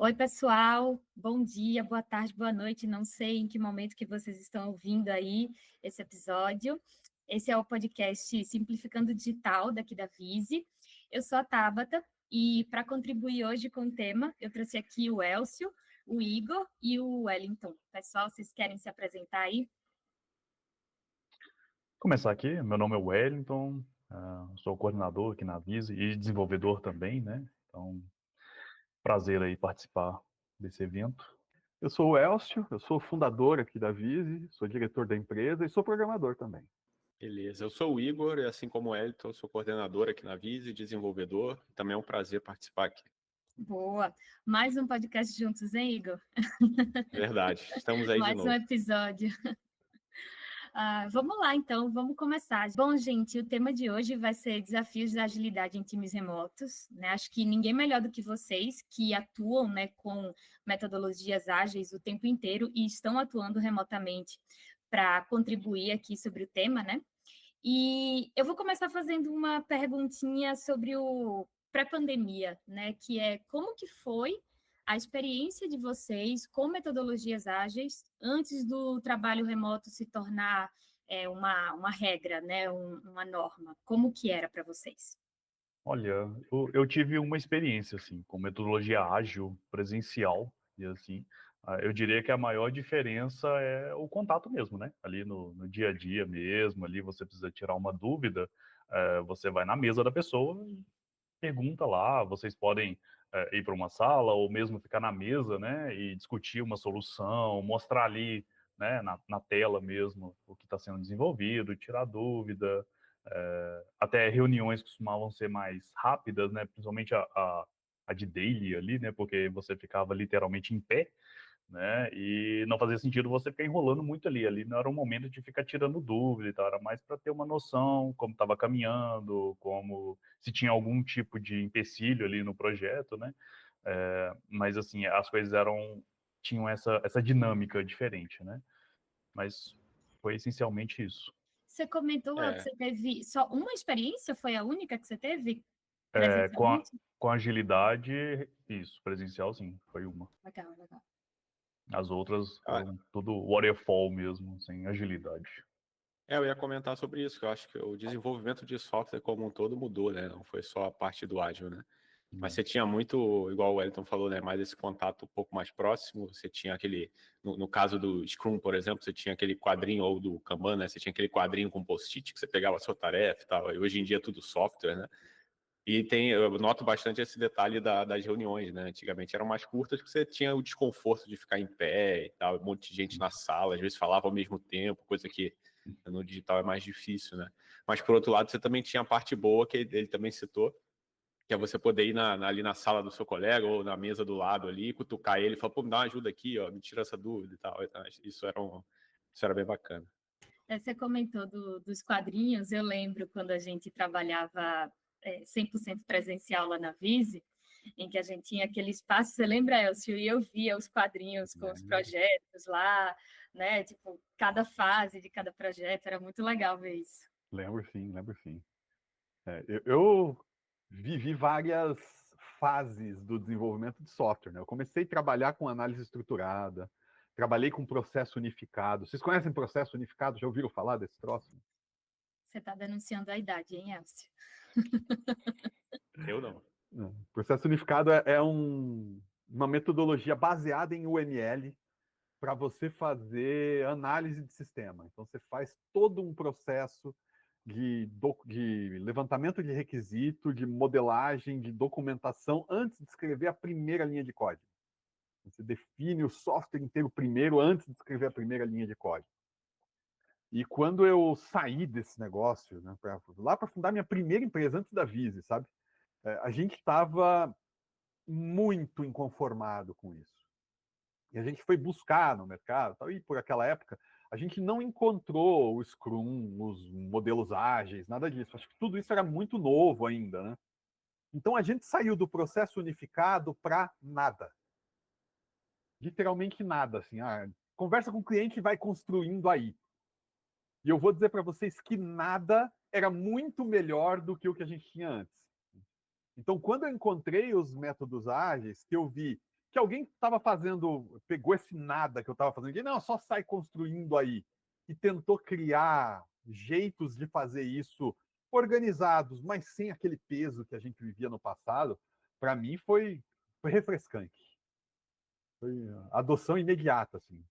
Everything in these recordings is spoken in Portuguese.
Oi, pessoal, bom dia, boa tarde, boa noite, não sei em que momento que vocês estão ouvindo aí esse episódio. Esse é o podcast Simplificando Digital, daqui da Vise. Eu sou a Tabata e para contribuir hoje com o tema, eu trouxe aqui o Elcio, o Igor e o Wellington. Pessoal, vocês querem se apresentar aí? Começar aqui, meu nome é Wellington, sou coordenador aqui na Vise e desenvolvedor também, né? Então, prazer aí participar desse evento. Eu sou o Elcio, eu sou fundador aqui da Vise, sou diretor da empresa e sou programador também. Beleza, eu sou o Igor e assim como o Elton, sou coordenador aqui na Vise, desenvolvedor. Também é um prazer participar aqui. Boa! Mais um podcast juntos, hein, Igor? Verdade, estamos aí de Mais novo. um episódio. Vamos lá, então, vamos começar. Bom, gente, o tema de hoje vai ser desafios da agilidade em times remotos, né? Acho que ninguém melhor do que vocês, que atuam, né, com metodologias ágeis o tempo inteiro e estão atuando remotamente para contribuir aqui sobre o tema, né? E eu vou começar fazendo uma perguntinha sobre o pré-pandemia, né? Que é como que foi a experiência de vocês com metodologias ágeis antes do trabalho remoto se tornar uma regra, né? Uma norma. Como que era para vocês? Olha, eu tive uma experiência, assim, com metodologia ágil, presencial, e assim, eu diria que a maior diferença é o contato mesmo, né? Ali no dia a dia mesmo, ali você precisa tirar uma dúvida, você vai na mesa da pessoa e pergunta lá, vocês podem ir para uma sala ou mesmo ficar na mesa, né, e discutir uma solução, mostrar ali, né, na tela mesmo o que está sendo desenvolvido, tirar dúvida, até reuniões costumavam ser mais rápidas, né, principalmente a de daily ali, né, porque você ficava literalmente em pé, né? E não fazia sentido você ficar enrolando muito ali. Ali não era um momento de ficar tirando dúvida e tal, era mais para ter uma noção como estava caminhando, como se tinha algum tipo de empecilho ali no projeto, né? Mas assim, as coisas tinham essa dinâmica diferente, né? Mas foi essencialmente isso. Você comentou lá que você teve só uma experiência? Foi a única que você teve Com presencialmente? com agilidade, isso, presencial sim, foi uma. Legal, legal. As outras foram tudo waterfall mesmo, sem agilidade. Eu ia comentar sobre isso, que eu acho que o desenvolvimento de software como um todo mudou, né? Não foi só a parte do ágil, né? Mas você tinha muito, igual o Wellington falou, né? Mais esse contato um pouco mais próximo. Você tinha aquele, no caso do Scrum, por exemplo, você tinha aquele quadrinho, ou do Kanban, né? Você tinha aquele quadrinho com post-it que você pegava a sua tarefa e tal. E hoje em dia é tudo software, né? E eu noto bastante esse detalhe das reuniões, né? Antigamente eram mais curtas, porque você tinha o desconforto de ficar em pé e tal, um monte de gente na sala, às vezes falava ao mesmo tempo, coisa que no digital é mais difícil, né? Mas, por outro lado, você também tinha a parte boa, que ele também citou, que é você poder ir ali na sala do seu colega ou na mesa do lado ali, cutucar ele e falar, pô, me dá uma ajuda aqui, ó, me tira essa dúvida e tal. Então, isso era bem bacana. Você comentou dos quadrinhos, eu lembro quando a gente trabalhava 100% presencial lá na Vise, em que a gente tinha aquele espaço, você lembra, Elcio? E eu via os quadrinhos com os projetos lá, né? Tipo, cada fase de cada projeto, era muito legal ver isso. Lembro sim, lembro sim. Eu vivi várias fases do desenvolvimento de software, né? Eu comecei a trabalhar com análise estruturada, trabalhei com processo unificado. Vocês conhecem processo unificado? Já ouviram falar desse troço? Você está denunciando a idade, hein, Elcio? Eu não. Processo unificado é uma metodologia baseada em UML para você fazer análise de sistema. Então, você faz todo um processo de levantamento de requisito, de modelagem, de documentação, antes de escrever a primeira linha de código. Você define o software inteiro primeiro, antes de escrever a primeira linha de código. E quando eu saí desse negócio, né, lá para fundar minha primeira empresa, antes da Vise, sabe? A gente estava muito inconformado com isso. E a gente foi buscar no mercado, e por aquela época, a gente não encontrou o Scrum, os modelos ágeis, nada disso. Acho que tudo isso era muito novo ainda, né? Então a gente saiu do processo unificado para nada. Literalmente nada, assim. Conversa com o cliente e vai construindo aí. E eu vou dizer para vocês que nada era muito melhor do que o que a gente tinha antes. Então, quando eu encontrei os métodos ágeis, que eu vi que alguém pegou esse nada que eu estava fazendo, e não, só sai construindo aí, e tentou criar jeitos de fazer isso organizados, mas sem aquele peso que a gente vivia no passado, para mim foi refrescante. Foi adoção imediata, assim,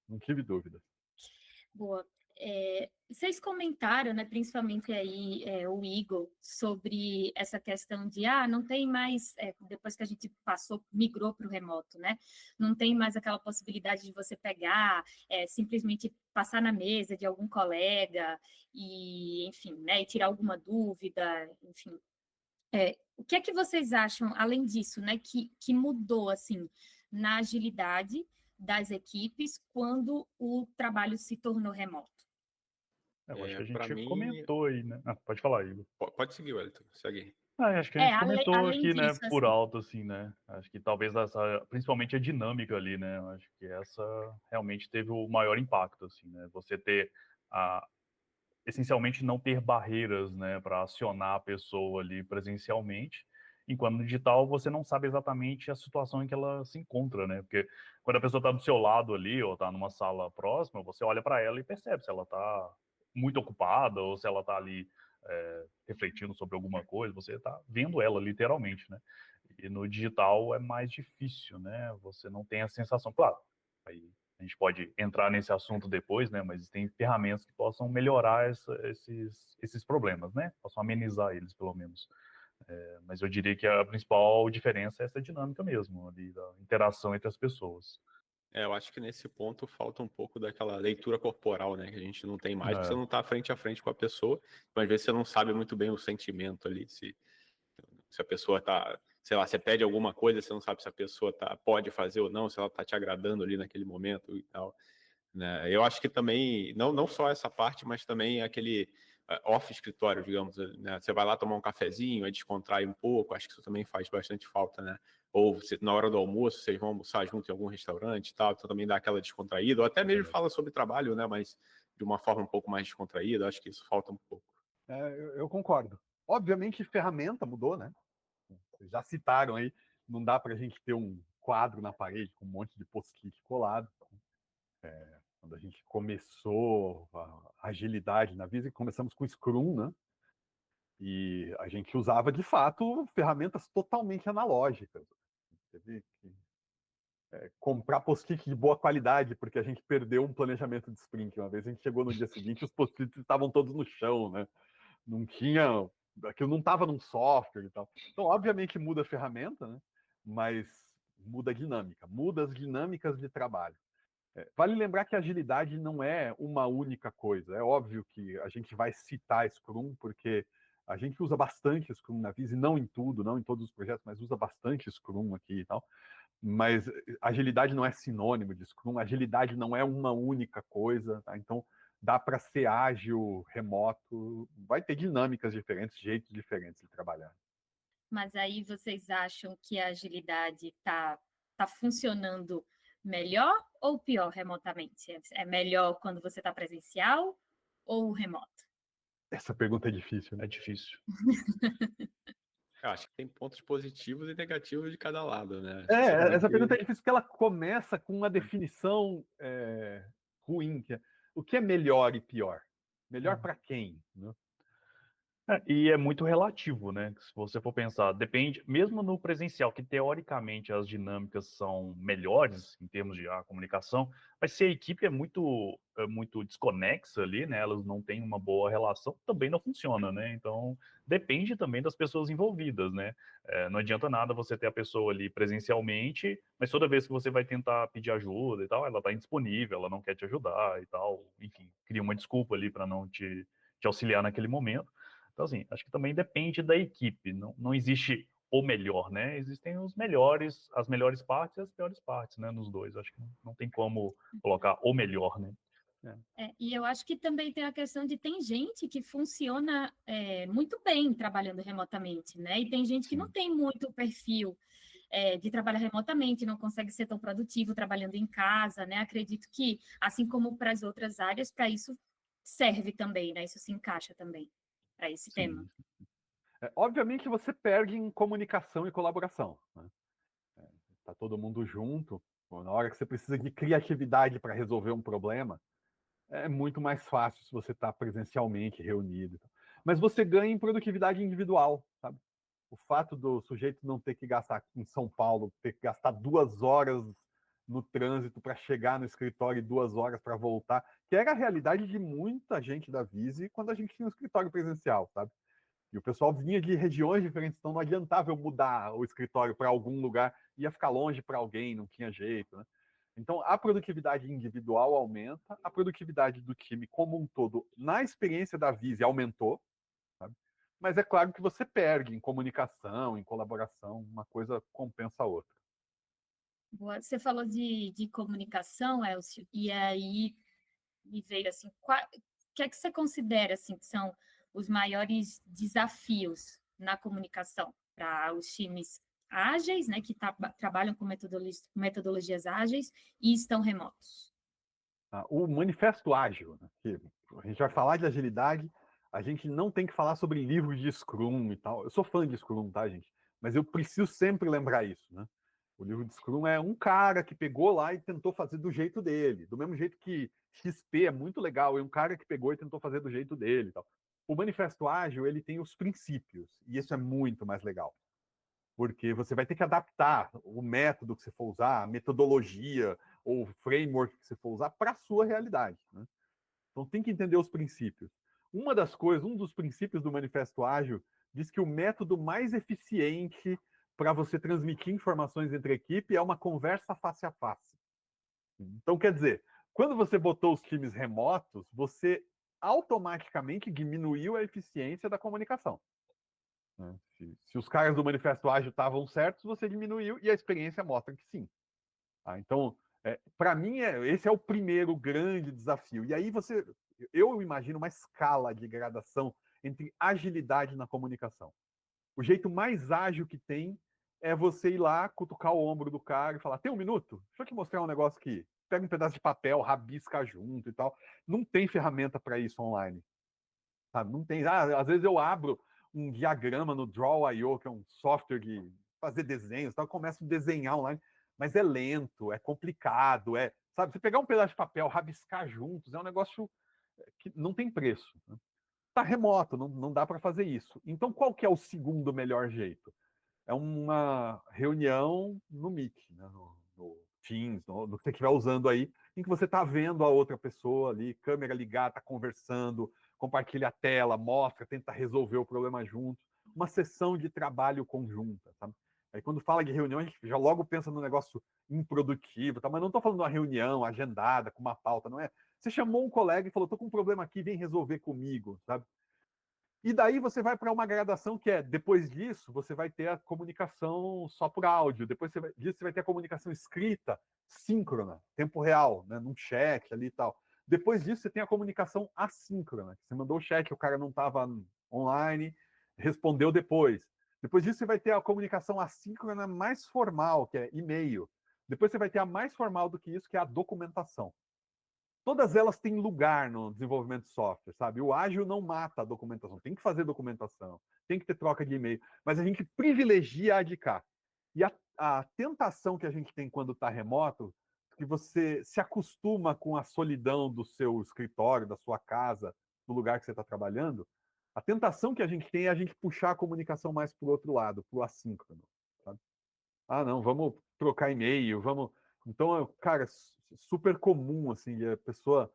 não tive dúvida. Boa. Vocês comentaram, né, principalmente aí o Igor, sobre essa questão de não tem mais, depois que a gente migrou para o remoto, né? Não tem mais aquela possibilidade de você pegar, simplesmente passar na mesa de algum colega e, enfim, né, e tirar alguma dúvida, enfim. O que é que vocês acham, além disso, né, que mudou, assim, na agilidade das equipes quando o trabalho se tornou remoto? Eu acho que a Para gente mim, comentou aí, né? Pode falar, Igor. pode seguir, Wellington, segue. Acho que a gente comentou além aqui, né, disso, por assim, alto, assim, né? Acho que talvez principalmente a dinâmica ali, né? Acho que essa realmente teve o maior impacto, assim, né? Você ter essencialmente não ter barreiras, né, para acionar a pessoa ali presencialmente, enquanto no digital você não sabe exatamente a situação em que ela se encontra, né? Porque quando a pessoa está do seu lado ali ou está numa sala próxima, você olha para ela e percebe se ela está muito ocupada ou se ela está ali refletindo sobre alguma coisa, você está vendo ela literalmente, né? E no digital é mais difícil, né? Você não tem a sensação, claro, aí a gente pode entrar nesse assunto depois, né? Mas tem ferramentas que possam melhorar esses problemas, né? Possam amenizar eles, pelo menos. Mas eu diria que a principal diferença é essa dinâmica mesmo, ali, da interação entre as pessoas. Eu acho que nesse ponto falta um pouco daquela leitura corporal, né? Que a gente não tem mais, porque você não está frente a frente com a pessoa. Então, às vezes, você não sabe muito bem o sentimento ali, se a pessoa está, sei lá, você pede alguma coisa, você não sabe se a pessoa pode fazer ou não, se ela está te agradando ali naquele momento e tal. Né? Eu acho que também, não só essa parte, mas também aquele off-escritório, digamos, né? Você vai lá tomar um cafezinho, aí descontrai um pouco, acho que isso também faz bastante falta, né? Ou na hora do almoço, vocês vão almoçar junto em algum restaurante e tal, então também dá aquela descontraída, ou até mesmo fala sobre trabalho, né? Mas de uma forma um pouco mais descontraída, acho que isso falta um pouco. Eu concordo. Obviamente, ferramenta mudou, né? Vocês já citaram aí, não dá para a gente ter um quadro na parede com um monte de post-it colado. Quando a gente começou a agilidade na Visa, começamos com Scrum, né? E a gente usava, de fato, ferramentas totalmente analógicas. Teve que comprar post-it de boa qualidade, porque a gente perdeu um planejamento de sprint. Uma vez a gente chegou no dia seguinte, os post-its estavam todos no chão, né? Não tinha... Aquilo não estava num software e tal. Então, obviamente, muda a ferramenta, né? Mas muda a dinâmica, muda as dinâmicas de trabalho. Vale lembrar que a agilidade não é uma única coisa. É óbvio que a gente vai citar Scrum, porque a gente usa bastante Scrum na Visa, e não em tudo, não em todos os projetos, mas usa bastante Scrum aqui e tal. Mas agilidade não é sinônimo de Scrum, agilidade não é uma única coisa, tá? Então dá para ser ágil, remoto, vai ter dinâmicas diferentes, jeitos diferentes de trabalhar. Mas aí vocês acham que a agilidade está funcionando melhor ou pior remotamente? É melhor quando você está presencial ou remoto? Essa pergunta é difícil, né? É difícil. Eu acho que tem pontos positivos e negativos de cada lado, né? Essa pergunta é difícil porque ela começa com uma definição ruim, que é o que é melhor e pior? Melhor para quem? Né? E é muito relativo, né? Se você for pensar, depende, mesmo no presencial, que teoricamente as dinâmicas são melhores em termos de comunicação, mas se a equipe é muito desconexa ali, né? Elas não têm uma boa relação, também não funciona, né? Então depende também das pessoas envolvidas, né? Não adianta nada você ter a pessoa ali presencialmente, mas toda vez que você vai tentar pedir ajuda e tal, ela está indisponível, ela não quer te ajudar e tal, enfim, cria uma desculpa ali para não te auxiliar naquele momento. Então, assim, acho que também depende da equipe. Não existe o melhor, né? Existem as melhores partes e as piores partes, né? Nos dois. Acho que não tem como colocar o melhor, né? E eu acho que também tem a questão de tem gente que funciona muito bem trabalhando remotamente, né? E tem gente que não tem muito perfil de trabalhar remotamente, não consegue ser tão produtivo trabalhando em casa, né? Acredito que, assim como para as outras áreas, para isso serve também, né? Isso se encaixa também para esse tema. Obviamente você perde em comunicação e colaboração. Né? tá todo mundo junto, na hora que você precisa de criatividade para resolver um problema, é muito mais fácil se você está presencialmente reunido. Mas você ganha em produtividade individual, sabe? O fato do sujeito não ter que gastar em São Paulo, ter que gastar 2 horas no trânsito para chegar no escritório e 2 horas para voltar, que era a realidade de muita gente da Vise quando a gente tinha um escritório presencial, sabe? E o pessoal vinha de regiões diferentes, então não adiantava eu mudar o escritório para algum lugar, ia ficar longe para alguém, não tinha jeito, né? Então, a produtividade individual aumenta, a produtividade do time como um todo, na experiência da Vise, aumentou, sabe? Mas é claro que você perde em comunicação, em colaboração, uma coisa compensa a outra. Você falou de comunicação, Elcio, e aí me veio assim, o que é que você considera assim, que são os maiores desafios na comunicação para os times ágeis, né, que trabalham com metodologias ágeis e estão remotos? O manifesto ágil, né, que a gente vai falar de agilidade, a gente não tem que falar sobre livros de Scrum e tal. Eu sou fã de Scrum, tá, gente? Mas eu preciso sempre lembrar isso, né? O livro de Scrum é um cara que pegou lá e tentou fazer do jeito dele. Do mesmo jeito que XP é muito legal, é um cara que pegou e tentou fazer do jeito dele e tal. O manifesto ágil, ele tem os princípios, e isso é muito mais legal. Porque você vai ter que adaptar o método que você for usar, a metodologia ou framework que você for usar para a sua realidade, né? Então tem que entender os princípios. Um dos princípios do Manifesto Ágil diz que o método mais eficiente para você transmitir informações entre a equipe é uma conversa face a face. Então, quer dizer, quando você botou os times remotos, você automaticamente diminuiu a eficiência da comunicação. Se os caras do Manifesto Ágil estavam certos, você diminuiu e a experiência mostra que sim. Então, para mim, esse é o primeiro grande desafio. E aí eu imagino uma escala de gradação entre agilidade na comunicação. O jeito mais ágil que tem é você ir lá, cutucar o ombro do cara e falar: tem um minuto? Deixa eu te mostrar um negócio aqui. Pega um pedaço de papel, rabisca junto e tal. Não tem ferramenta para isso online. Sabe? Não tem. Às vezes eu abro um diagrama no Draw.io, que é um software de fazer desenhos, tal, eu começo a desenhar online, mas é lento, é complicado, sabe? Você pegar um pedaço de papel, rabiscar juntos, é um negócio que não tem preço. Né? Tá remoto, não dá para fazer isso. Então, qual que é o segundo melhor jeito? É uma reunião no Meet, né? no Teams, no que você estiver usando aí, em que você está vendo a outra pessoa ali, câmera ligada, está conversando, compartilha a tela, mostra, tenta resolver o problema junto. Uma sessão de trabalho conjunta, sabe? Aí quando fala de reunião, a gente já logo pensa no negócio improdutivo, tá? Mas não estou falando de uma reunião agendada, com uma pauta, não é? Você chamou um colega e falou: estou com um problema aqui, vem resolver comigo, sabe? E daí você vai para uma gradação que depois disso, você vai ter a comunicação só por áudio, disso você vai ter a comunicação escrita, síncrona, tempo real, né, num chat ali e tal. Depois disso, você tem a comunicação assíncrona, você mandou o chat, o cara não estava online, respondeu depois. Depois disso, você vai ter a comunicação assíncrona mais formal, que é e-mail. Depois você vai ter a mais formal do que isso, que é a documentação. Todas elas têm lugar no desenvolvimento de software, sabe? O ágil não mata a documentação, tem que fazer documentação, tem que ter troca de e-mail, mas a gente privilegia a de cá. E a tentação que a gente tem quando está remoto, que você se acostuma com a solidão do seu escritório, da sua casa, do lugar que você está trabalhando, a tentação que a gente tem é a gente puxar a comunicação mais para o outro lado, para o assíncrono, sabe? Não, vamos trocar e-mail, vamos... Então, cara, super comum, assim, a pessoa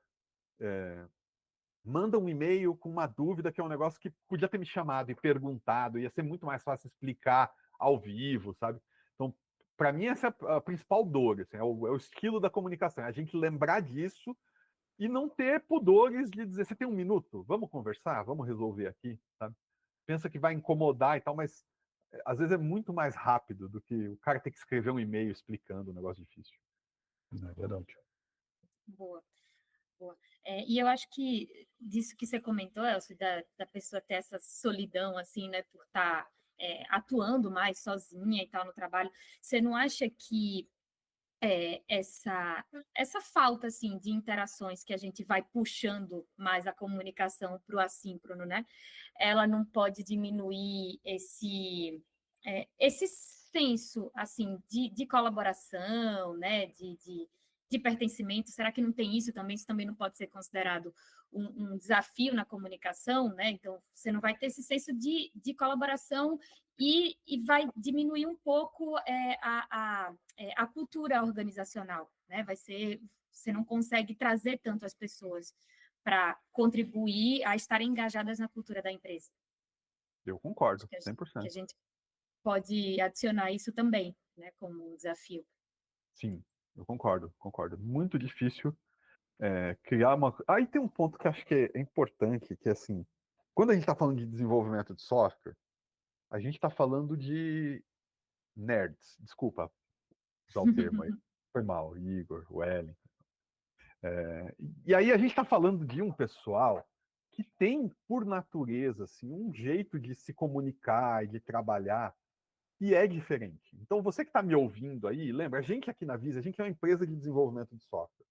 manda um e-mail com uma dúvida que é um negócio que podia ter me chamado e perguntado, ia ser muito mais fácil explicar ao vivo, sabe? Então, para mim, essa é a principal dor, assim, é o estilo da comunicação, é a gente lembrar disso e não ter pudores de dizer: você tem um minuto? Vamos conversar? Vamos resolver aqui, sabe? Pensa que vai incomodar e tal, mas às vezes é muito mais rápido do que o cara ter que escrever um e-mail explicando um negócio difícil. É verdade. Boa. Boa. E eu acho que disso que você comentou, Elcio, da pessoa ter essa solidão, assim, né, por estar atuando mais sozinha e tal no trabalho, você não acha que essa falta, assim, de interações que a gente vai puxando mais a comunicação para o assíncrono, né, ela não pode diminuir esse senso, assim, de colaboração, né, de pertencimento? Será que não tem isso também? Isso também não pode ser considerado um desafio na comunicação, né? Então, você não vai ter esse senso de colaboração e vai diminuir um pouco a cultura organizacional, né? Você não consegue trazer tanto as pessoas para contribuir a estarem engajadas na cultura da empresa. Eu concordo, Que a 100%. gente pode adicionar isso também, né, como um desafio. Sim, eu concordo. Muito difícil criar uma... Aí tem um ponto que acho que é importante, que é assim, quando a gente está falando de desenvolvimento de software, a gente está falando de nerds. Desculpa usar o termo aí. Foi mal, Igor, Wellington. E aí a gente está falando de um pessoal que tem, por natureza, assim, um jeito de se comunicar e de trabalhar que é diferente. Então, você que está me ouvindo aí, lembra, a gente aqui na Visa, a gente é uma empresa de desenvolvimento de software.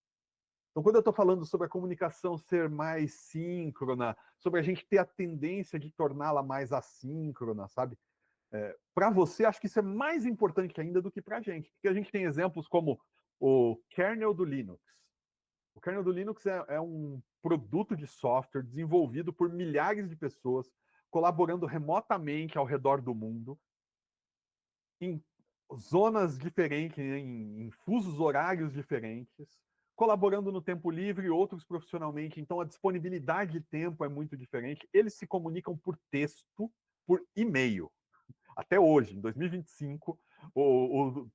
Então, quando eu estou falando sobre a comunicação ser mais síncrona, sobre a gente ter a tendência de torná-la mais assíncrona, sabe? Para você, acho que isso é mais importante ainda do que para a gente. Porque a gente tem exemplos como o kernel do Linux. O kernel do Linux é um produto de software desenvolvido por milhares de pessoas, colaborando remotamente ao redor do mundo, em zonas diferentes, em fusos horários diferentes, colaborando no tempo livre, outros profissionalmente. Então, a disponibilidade de tempo é muito diferente. Eles se comunicam por texto, por e-mail. Até hoje, em 2025, o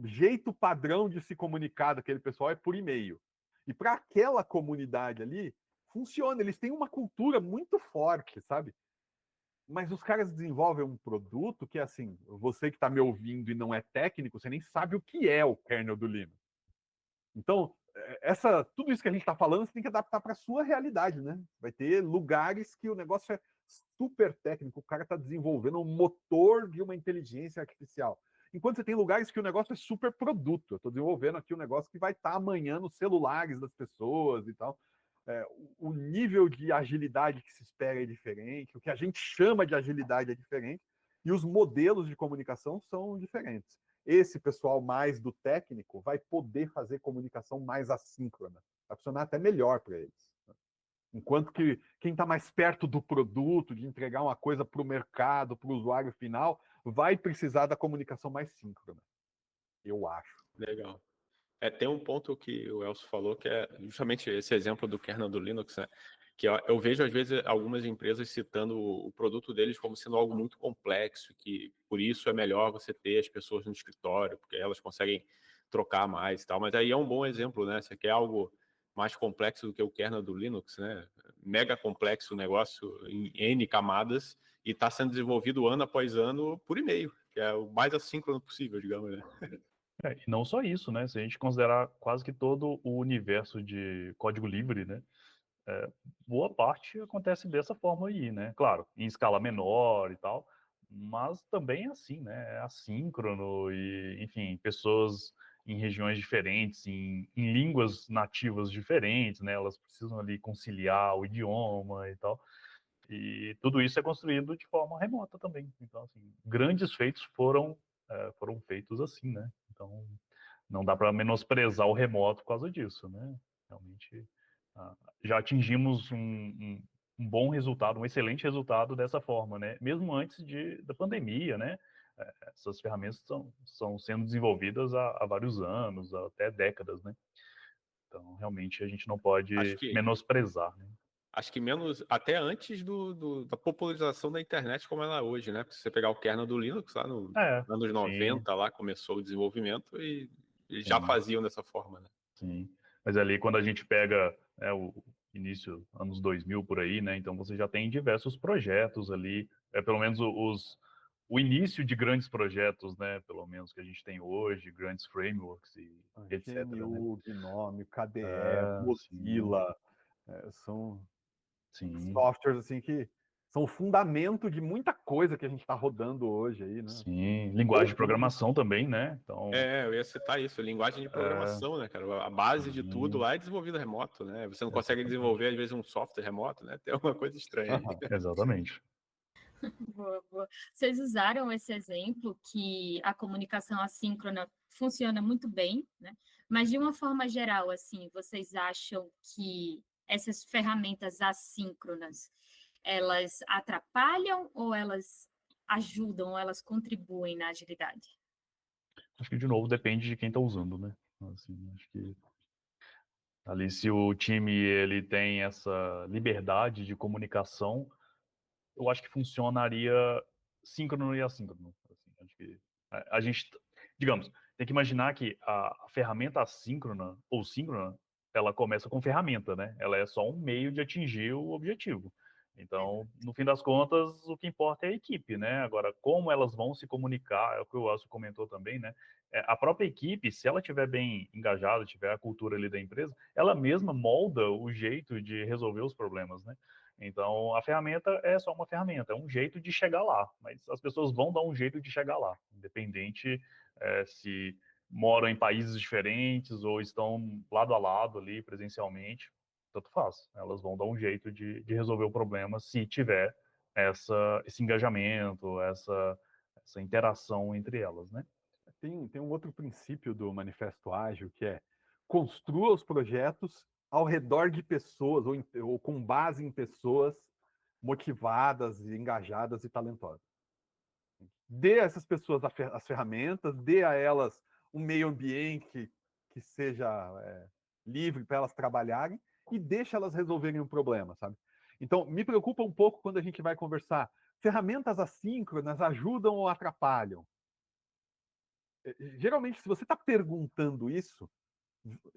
jeito padrão de se comunicar daquele pessoal é por e-mail. E para aquela comunidade ali, funciona. Eles têm uma cultura muito forte, sabe? Mas os caras desenvolvem um produto que, assim, você que está me ouvindo e não é técnico, você nem sabe o que é o kernel do Linux. Então, tudo isso que a gente está falando, você tem que adaptar para a sua realidade, né? Vai ter lugares que o negócio é super técnico, o cara está desenvolvendo um motor de uma inteligência artificial. Enquanto você tem lugares que o negócio é super produto. Eu estou desenvolvendo aqui um negócio que vai estar amanhã nos celulares das pessoas e tal. O nível de agilidade que se espera é diferente, o que a gente chama de agilidade é diferente, e os modelos de comunicação são diferentes. Esse pessoal mais do técnico vai poder fazer comunicação mais assíncrona, vai funcionar até melhor para eles. Enquanto que quem está mais perto do produto, de entregar uma coisa para o mercado, para o usuário final, vai precisar da comunicação mais síncrona. Eu acho. Legal. Tem um ponto que o Elcio falou, que é justamente esse exemplo do kernel do Linux, né? Que eu vejo, às vezes, algumas empresas citando o produto deles como sendo algo muito complexo, que por isso é melhor você ter as pessoas no escritório, porque elas conseguem trocar mais e tal. Mas aí é um bom exemplo, né? Você quer algo mais complexo do que o kernel do Linux, né? Mega complexo o negócio em N camadas e está sendo desenvolvido ano após ano por e-mail, que é o mais assíncrono possível, digamos, né? E não só isso, né? Se a gente considerar quase que todo o universo de código livre, né? Boa parte acontece dessa forma aí, né? Claro, em escala menor e tal, mas também é assim, né? É assíncrono e, enfim, pessoas em regiões diferentes, em línguas nativas diferentes, né? Elas precisam ali conciliar o idioma e tal. E tudo isso é construído de forma remota também. Então, assim, grandes feitos foram feitos assim, né? Então, não dá para menosprezar o remoto por causa disso, né? Realmente, já atingimos um bom resultado, um excelente resultado dessa forma, né? Mesmo antes da pandemia, né? Essas ferramentas são sendo desenvolvidas há vários anos, até décadas, né? Então, realmente, a gente não pode menosprezar, né? Acho que menos, até antes da popularização da internet como ela é hoje, né? Porque se você pegar o kernel do Linux lá nos anos 90, sim. Lá começou o desenvolvimento e eles já faziam dessa forma, né? Sim, mas ali quando a gente pega o início, anos 2000 por aí, né? Então você já tem diversos projetos ali, pelo menos o início de grandes projetos, né? Pelo menos que a gente tem hoje, grandes frameworks e etc. GNU, Gnome, KDE, Mozilla, são softwares assim que são o fundamento de muita coisa que a gente está rodando hoje aí, né? Sim, linguagem de programação também, né? Então, eu ia citar isso, linguagem de programação, né, cara? A base de tudo lá é desenvolvida remoto, né? Você não consegue desenvolver, às vezes, um software remoto, né? Tem uma coisa estranha aí. Exatamente. Boa, boa. Vocês usaram esse exemplo que a comunicação assíncrona funciona muito bem, né? Mas de uma forma geral, assim, vocês acham que essas ferramentas assíncronas, elas atrapalham ou elas ajudam, ou elas contribuem na agilidade? Acho que, de novo, depende de quem está usando, né? Assim, acho que ali, se o time ele tem essa liberdade de comunicação, eu acho que funcionaria síncrono e assíncrono. Assim, acho que a gente, digamos, tem que imaginar que a ferramenta assíncrona ou síncrona, ela começa com ferramenta, né? Ela é só um meio de atingir o objetivo. Então, Exato. no fim das contas, o que importa é a equipe, né? Agora, como elas vão se comunicar, é o que o Elcio comentou também, né? A própria equipe, se ela estiver bem engajada, tiver a cultura ali da empresa, ela mesma molda o jeito de resolver os problemas, né? Então, a ferramenta é só uma ferramenta, é um jeito de chegar lá, mas as pessoas vão dar um jeito de chegar lá, independente se moram em países diferentes ou estão lado a lado ali presencialmente, tanto faz. Elas vão dar um jeito de resolver o problema se tiver esse engajamento, essa interação entre elas, né? Tem um outro princípio do Manifesto Ágil, que é construa os projetos ao redor de pessoas, ou com base em pessoas motivadas, engajadas e talentosas. Dê a essas pessoas as ferramentas, dê a elas um meio ambiente que seja livre para elas trabalharem e deixe elas resolverem o problema, sabe? Então, me preocupa um pouco quando a gente vai conversar. Ferramentas assíncronas ajudam ou atrapalham? Geralmente, se você está perguntando isso,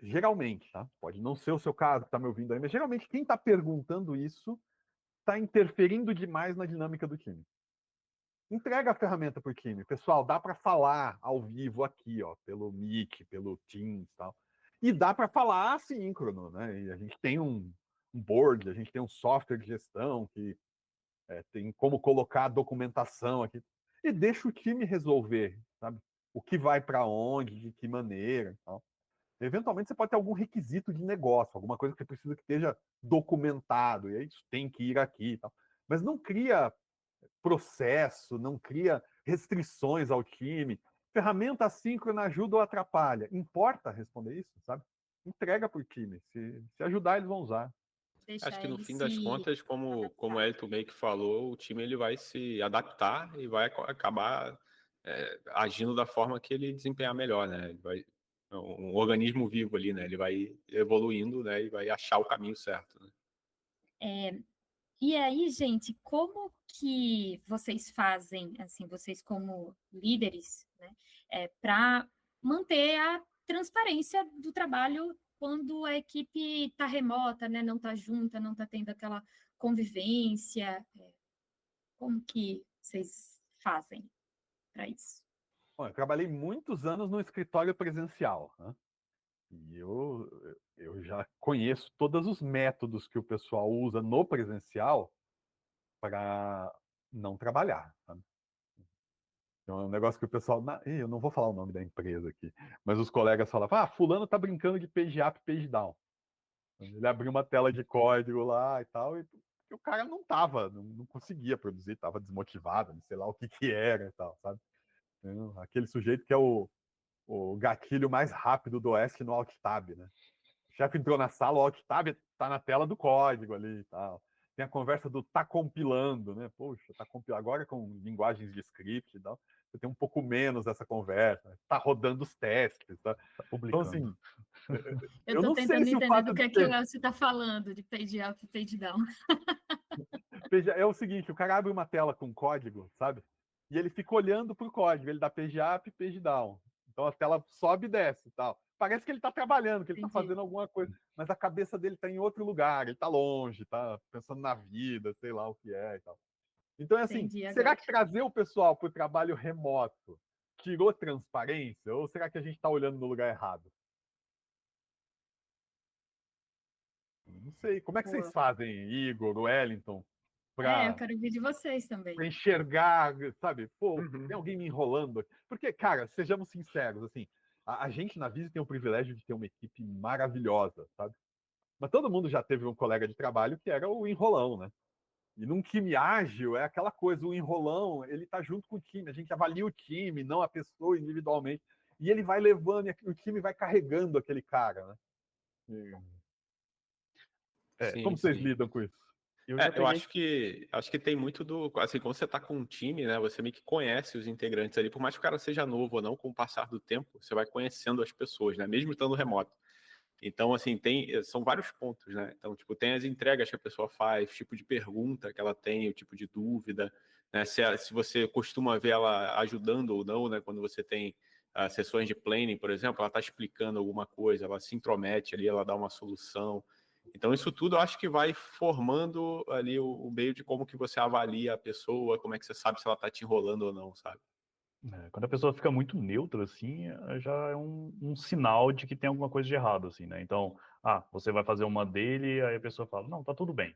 geralmente, tá? Pode não ser o seu caso que está me ouvindo aí, mas geralmente quem está perguntando isso está interferindo demais na dinâmica do time. Entrega a ferramenta para o time. Pessoal, dá para falar ao vivo aqui, ó, pelo Meet, pelo Teams e tal. E dá para falar assíncrono, né? E a gente tem um board, a gente tem um software de gestão que tem como colocar a documentação aqui. E deixa o time resolver, sabe? O que vai para onde, de que maneira e tal. Eventualmente você pode ter algum requisito de negócio, alguma coisa que você precisa que esteja documentado, e aí isso tem que ir aqui e tal. Mas não cria processo, não cria restrições ao time. Ferramenta assíncrona ajuda ou atrapalha? Importa responder isso, sabe? Entrega para o time. Se ajudar, eles vão usar. Acho Deixar que no ele fim das se contas, como o adaptar. Elton meio que falou, o time ele vai se adaptar e vai acabar agindo da forma que ele desempenhar melhor, né? Ele vai, é um organismo vivo ali, né? Ele vai evoluindo, né? E vai achar o caminho certo, né? E aí, gente, como que vocês fazem, assim, vocês como líderes, né, para manter a transparência do trabalho quando a equipe está remota, né, não está junta, não está tendo aquela convivência? Como que vocês fazem para isso? Bom, eu trabalhei muitos anos no escritório presencial, né? E eu já conheço todos os métodos que o pessoal usa no presencial para não trabalhar, sabe? Então, é um negócio que o pessoal. Eu não vou falar o nome da empresa aqui, mas os colegas falavam: fulano tá brincando de page up, page down. Ele abriu uma tela de código lá e tal, e o cara não conseguia produzir, estava desmotivado, não sei lá o que era e tal, sabe? Aquele sujeito que é o gatilho mais rápido do Oeste no Alt Tab, né? O chefe entrou na sala, o Alt Tab tá na tela do código ali e tal. Tem a conversa do tá compilando, né? Poxa, tá compilando agora com linguagens de script e tal. Você tem um pouco menos dessa conversa. Tá rodando os testes, tá? Tá Então, publicando. assim, Eu eu estou não sei tentando se o entender do fato de que o ter. Elcio está falando, de page up e page down. É o seguinte, o cara abre uma tela com código, sabe? E ele fica olhando pro código, ele dá page up e page down. Então a tela sobe e desce e tal. Parece que ele tá trabalhando, que ele tá Entendi. fazendo alguma coisa, mas a cabeça dele tá em outro lugar, ele tá longe, tá pensando na vida, sei lá o que é e tal. Então é assim, Entendi será agora. que trazer o pessoal pro trabalho remoto tirou transparência? Ou será que a gente tá olhando no lugar errado? Não sei. Como é que vocês Boa. fazem, Igor, Wellington, Eu para quero ver de vocês também. enxergar, sabe? Pô, Uhum. tem alguém me enrolando aqui. Porque, cara, sejamos sinceros, assim, a gente na Visa tem o privilégio de ter uma equipe maravilhosa, sabe? Mas todo mundo já teve um colega de trabalho que era o enrolão, né? E num time ágil, é aquela coisa, o enrolão, ele está junto com o time, a gente avalia o time, não a pessoa individualmente, e ele vai levando, e o time vai carregando aquele cara, né? Sim, Como vocês sim. lidam com isso? Eu acho que tem muito do. Assim, quando você tá com um time, né? Você meio que conhece os integrantes ali, por mais que o cara seja novo ou não, com o passar do tempo, você vai conhecendo as pessoas, né? Mesmo estando remoto. Então, assim, são vários pontos, né? Então, tipo, tem as entregas que a pessoa faz, o tipo de pergunta que ela tem, o tipo de dúvida, né? Se você costuma ver ela ajudando ou não, né? Quando você tem sessões de planning, por exemplo, ela está explicando alguma coisa, ela se intromete ali, ela dá uma solução. Então, isso tudo eu acho que vai formando ali o meio de como que você avalia a pessoa, como é que você sabe se ela está te enrolando ou não, sabe? Quando a pessoa fica muito neutra, assim, já é um sinal de que tem alguma coisa de errado, assim, né? Então, você vai fazer uma dele, aí a pessoa fala, não, tá tudo bem.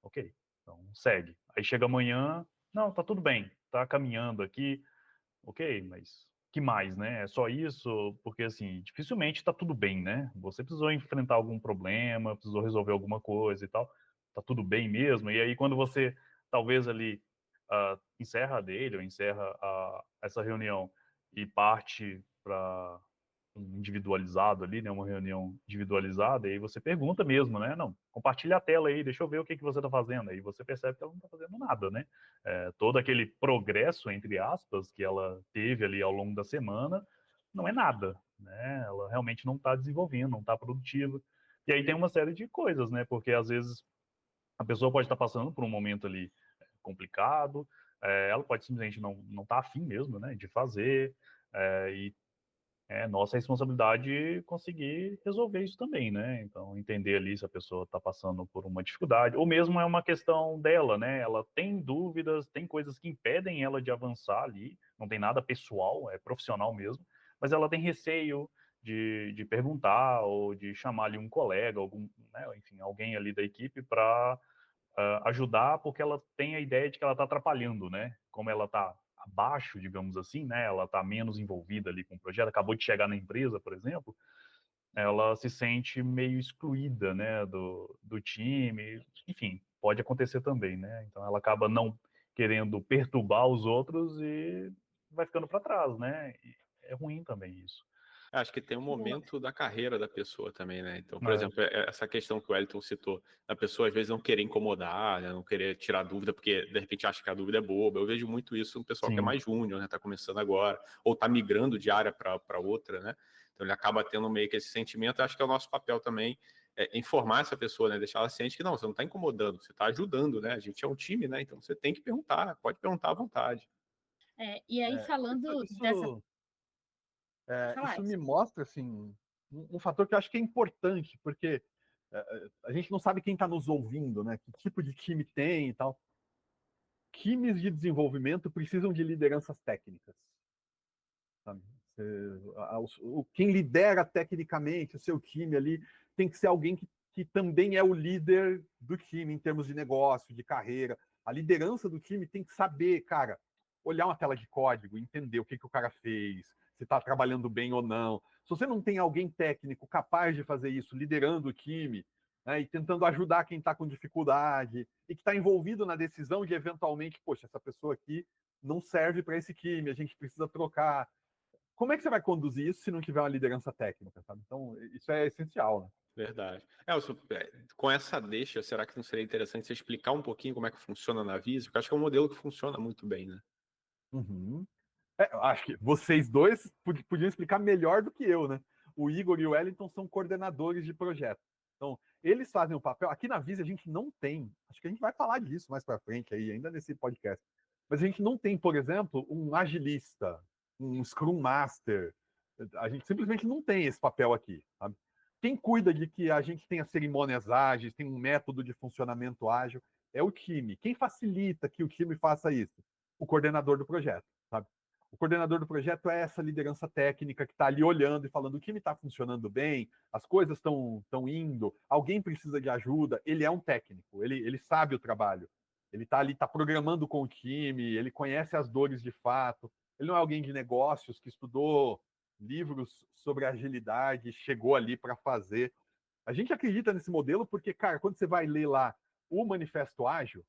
Ok, então segue. Aí chega amanhã, não, tá tudo bem, tá caminhando aqui, ok, mas que mais, né? É só isso? Porque, assim, dificilmente tá tudo bem, né? Você precisou enfrentar algum problema, precisou resolver alguma coisa e tal, tá tudo bem mesmo? E aí, quando você, talvez ali, encerra a dele, ou encerra essa reunião e parte para um individualizado ali, né, uma reunião individualizada, e aí você pergunta mesmo, né, não, compartilha a tela aí, deixa eu ver o que que você está fazendo, aí você percebe que ela não está fazendo nada, né, todo aquele progresso, entre aspas, que ela teve ali ao longo da semana, não é nada, né, ela realmente não está desenvolvendo, não está produtiva, e aí tem uma série de coisas, né, porque às vezes a pessoa pode estar passando por um momento ali complicado, ela pode simplesmente não estar afim mesmo, né, de fazer, e é nossa responsabilidade conseguir resolver isso também, né? Então, entender ali se a pessoa está passando por uma dificuldade, ou mesmo é uma questão dela, né? Ela tem dúvidas, tem coisas que impedem ela de avançar ali, não tem nada pessoal, é profissional mesmo, mas ela tem receio de perguntar ou de chamar ali um colega, algum, né? Enfim, alguém ali da equipe para ajudar, porque ela tem a ideia de que ela está atrapalhando, né? Como ela está abaixo, digamos assim, né? Ela está menos envolvida ali com o projeto, acabou de chegar na empresa, por exemplo, ela se sente meio excluída, né? Do time, enfim, pode acontecer também, né? Então ela acaba não querendo perturbar os outros e vai ficando para trás, né? E é ruim também isso. Acho que tem um momento da carreira da pessoa também, né? Então, por É, exemplo, essa questão que o Wellington citou, a pessoa às vezes não querer incomodar, né? Não querer tirar dúvida, porque de repente acha que a dúvida é boba. Eu vejo muito isso no pessoal que é sim, mais júnior, né? Tá começando agora, ou tá migrando de área para outra, né? Então ele acaba tendo meio que esse sentimento. Eu acho que é o nosso papel também informar essa pessoa, né? Deixar ela ciente que não, você não está incomodando, você está ajudando, né? A gente é um time, né? Então você tem que perguntar, pode perguntar à vontade. E aí, falando dessa. Falar, isso me mostra assim, um fator que eu acho que é importante, porque a gente não sabe quem está nos ouvindo, né? Que tipo de time tem e tal. Times de desenvolvimento precisam de lideranças técnicas. Sabe? Quem lidera tecnicamente o seu time ali tem que ser alguém que também é o líder do time em termos de negócio, de carreira. A liderança do time tem que saber, cara, olhar uma tela de código, entender o que o cara fez, se está trabalhando bem ou não. Se você não tem alguém técnico capaz de fazer isso, liderando o time, né, e tentando ajudar quem está com dificuldade, e que está envolvido na decisão de eventualmente, poxa, essa pessoa aqui não serve para esse time, a gente precisa trocar. Como é que você vai conduzir isso se não tiver uma liderança técnica, sabe? Então, isso é essencial, né? Verdade. Com essa deixa, será que não seria interessante você explicar um pouquinho como é que funciona na Visa? Porque eu acho que é um modelo que funciona muito bem, né? Uhum. Acho que vocês dois podiam explicar melhor do que eu, né? O Igor e o Wellington são coordenadores de projeto. Então, eles fazem o papel. Aqui na Visa a gente não tem, acho que a gente vai falar disso mais para frente aí, ainda nesse podcast. Mas a gente não tem, por exemplo, um agilista, um Scrum Master. A gente simplesmente não tem esse papel aqui, sabe? Quem cuida de que a gente tenha cerimônias ágeis, tem um método de funcionamento ágil, é o time. Quem facilita que o time faça isso? O coordenador do projeto, sabe? O coordenador do projeto é essa liderança técnica que está ali olhando e falando o time está funcionando bem, as coisas estão indo, alguém precisa de ajuda. Ele é um técnico, ele sabe o trabalho. Ele está ali, está programando com o time, ele conhece as dores de fato. Ele não é alguém de negócios que estudou livros sobre agilidade, chegou ali para fazer. A gente acredita nesse modelo porque, cara, quando você vai ler lá o Manifesto Ágil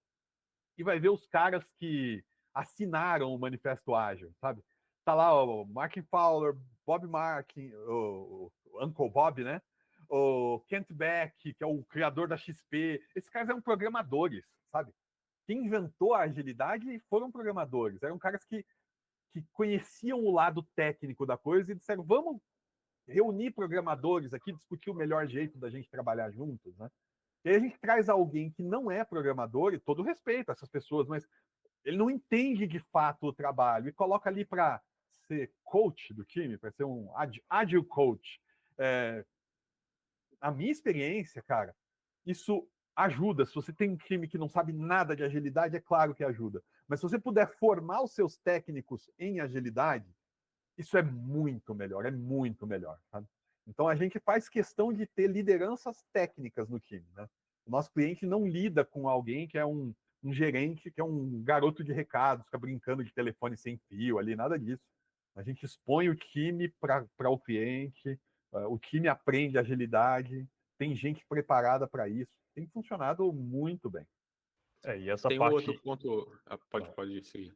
e vai ver os caras que assinaram o Manifesto Ágil, sabe? Tá lá o Martin Fowler, Bob Martin, o Uncle Bob, né? O Kent Beck, que é o criador da XP. Esses caras eram programadores, sabe? Quem inventou a agilidade foram programadores. Eram caras que conheciam o lado técnico da coisa e disseram, vamos reunir programadores aqui, discutir o melhor jeito da gente trabalhar juntos, né? E aí a gente traz alguém que não é programador, e todo respeito a essas pessoas, mas ele não entende de fato o trabalho, e coloca ali para ser coach do time, para ser um agile coach. A minha experiência, cara, isso ajuda. Se você tem um time que não sabe nada de agilidade, é claro que ajuda. Mas se você puder formar os seus técnicos em agilidade, isso é muito melhor, sabe? Então a gente faz questão de ter lideranças técnicas no time, né? O nosso cliente não lida com alguém que é um gerente, que é um garoto de recados, fica brincando de telefone sem fio ali, nada disso. A gente expõe o time para o cliente, o time aprende agilidade, tem gente preparada para isso. Tem funcionado muito bem. E essa Tem parte... outro ponto. Pode seguir.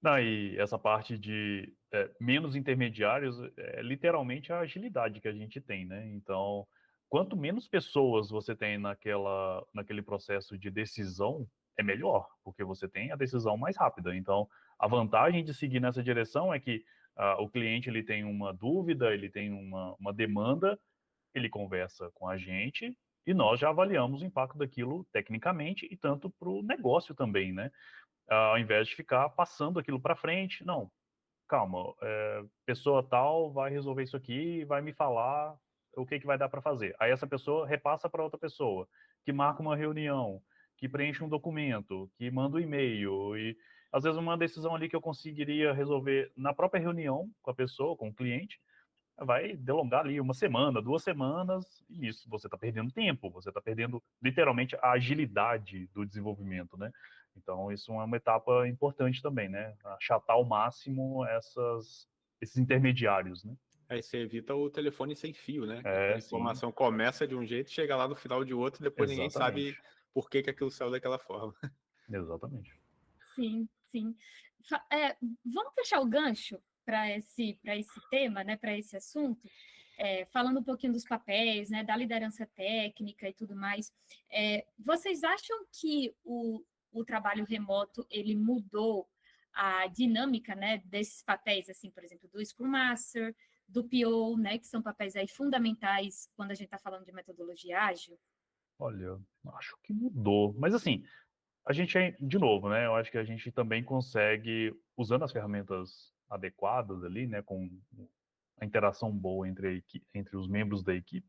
Não, e essa parte de menos intermediários é literalmente a agilidade que a gente tem, né? Então, quanto menos pessoas você tem naquele processo de decisão, é melhor, porque você tem a decisão mais rápida. Então, a vantagem de seguir nessa direção é que o cliente ele tem uma dúvida, ele tem uma demanda, ele conversa com a gente e nós já avaliamos o impacto daquilo tecnicamente e tanto para o negócio também, né? Ao invés de ficar passando aquilo para frente, não, calma, pessoa tal vai resolver isso aqui e vai me falar o que vai dar para fazer. Aí essa pessoa repassa para outra pessoa, que marca uma reunião, que preenche um documento, que manda um e-mail, e às vezes uma decisão ali que eu conseguiria resolver na própria reunião com a pessoa, com o cliente, vai delongar ali 1 semana, 2 semanas, e nisso você está perdendo tempo, você está perdendo literalmente a agilidade do desenvolvimento, né? Então, isso é uma etapa importante também, né? Achatar ao máximo esses intermediários, né? Aí você evita o telefone sem fio, né? É, A informação começa de um jeito, chega lá no final de outro, e depois ninguém sabe por que aquilo saiu daquela forma. Exatamente. Sim, sim. Vamos fechar o gancho para esse tema, né, para esse assunto, falando um pouquinho dos papéis, né, da liderança técnica e tudo mais. Vocês acham que o trabalho remoto ele mudou a dinâmica, né, desses papéis, assim, por exemplo, do Scrum Master, do PO, né, que são papéis aí fundamentais quando a gente está falando de metodologia ágil? Olha, acho que mudou. Mas assim, a gente, de novo, né? Eu acho que a gente também consegue, usando as ferramentas adequadas ali, né? Com a interação boa entre os membros da equipe,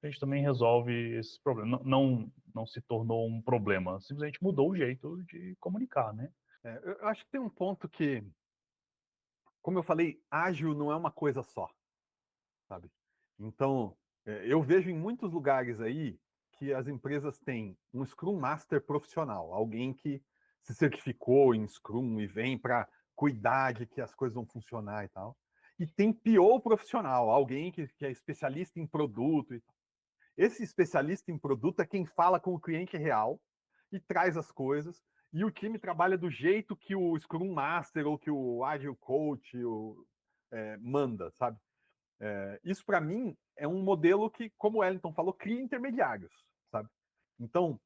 a gente também resolve esse problema. Não se tornou um problema, simplesmente mudou o jeito de comunicar, né? Eu acho que tem um ponto que, como eu falei, ágil não é uma coisa só, sabe? Então, eu vejo em muitos lugares aí que as empresas têm um Scrum Master profissional, alguém que se certificou em Scrum e vem para cuidar de que as coisas vão funcionar e tal. E tem PO profissional, alguém que é especialista em produto e tal. Esse especialista em produto é quem fala com o cliente real e traz as coisas, e o time trabalha do jeito que o Scrum Master ou que o Agile Coach manda, sabe? Isso, para mim, é um modelo que, como o Wellington falou, cria intermediários, sabe? Então,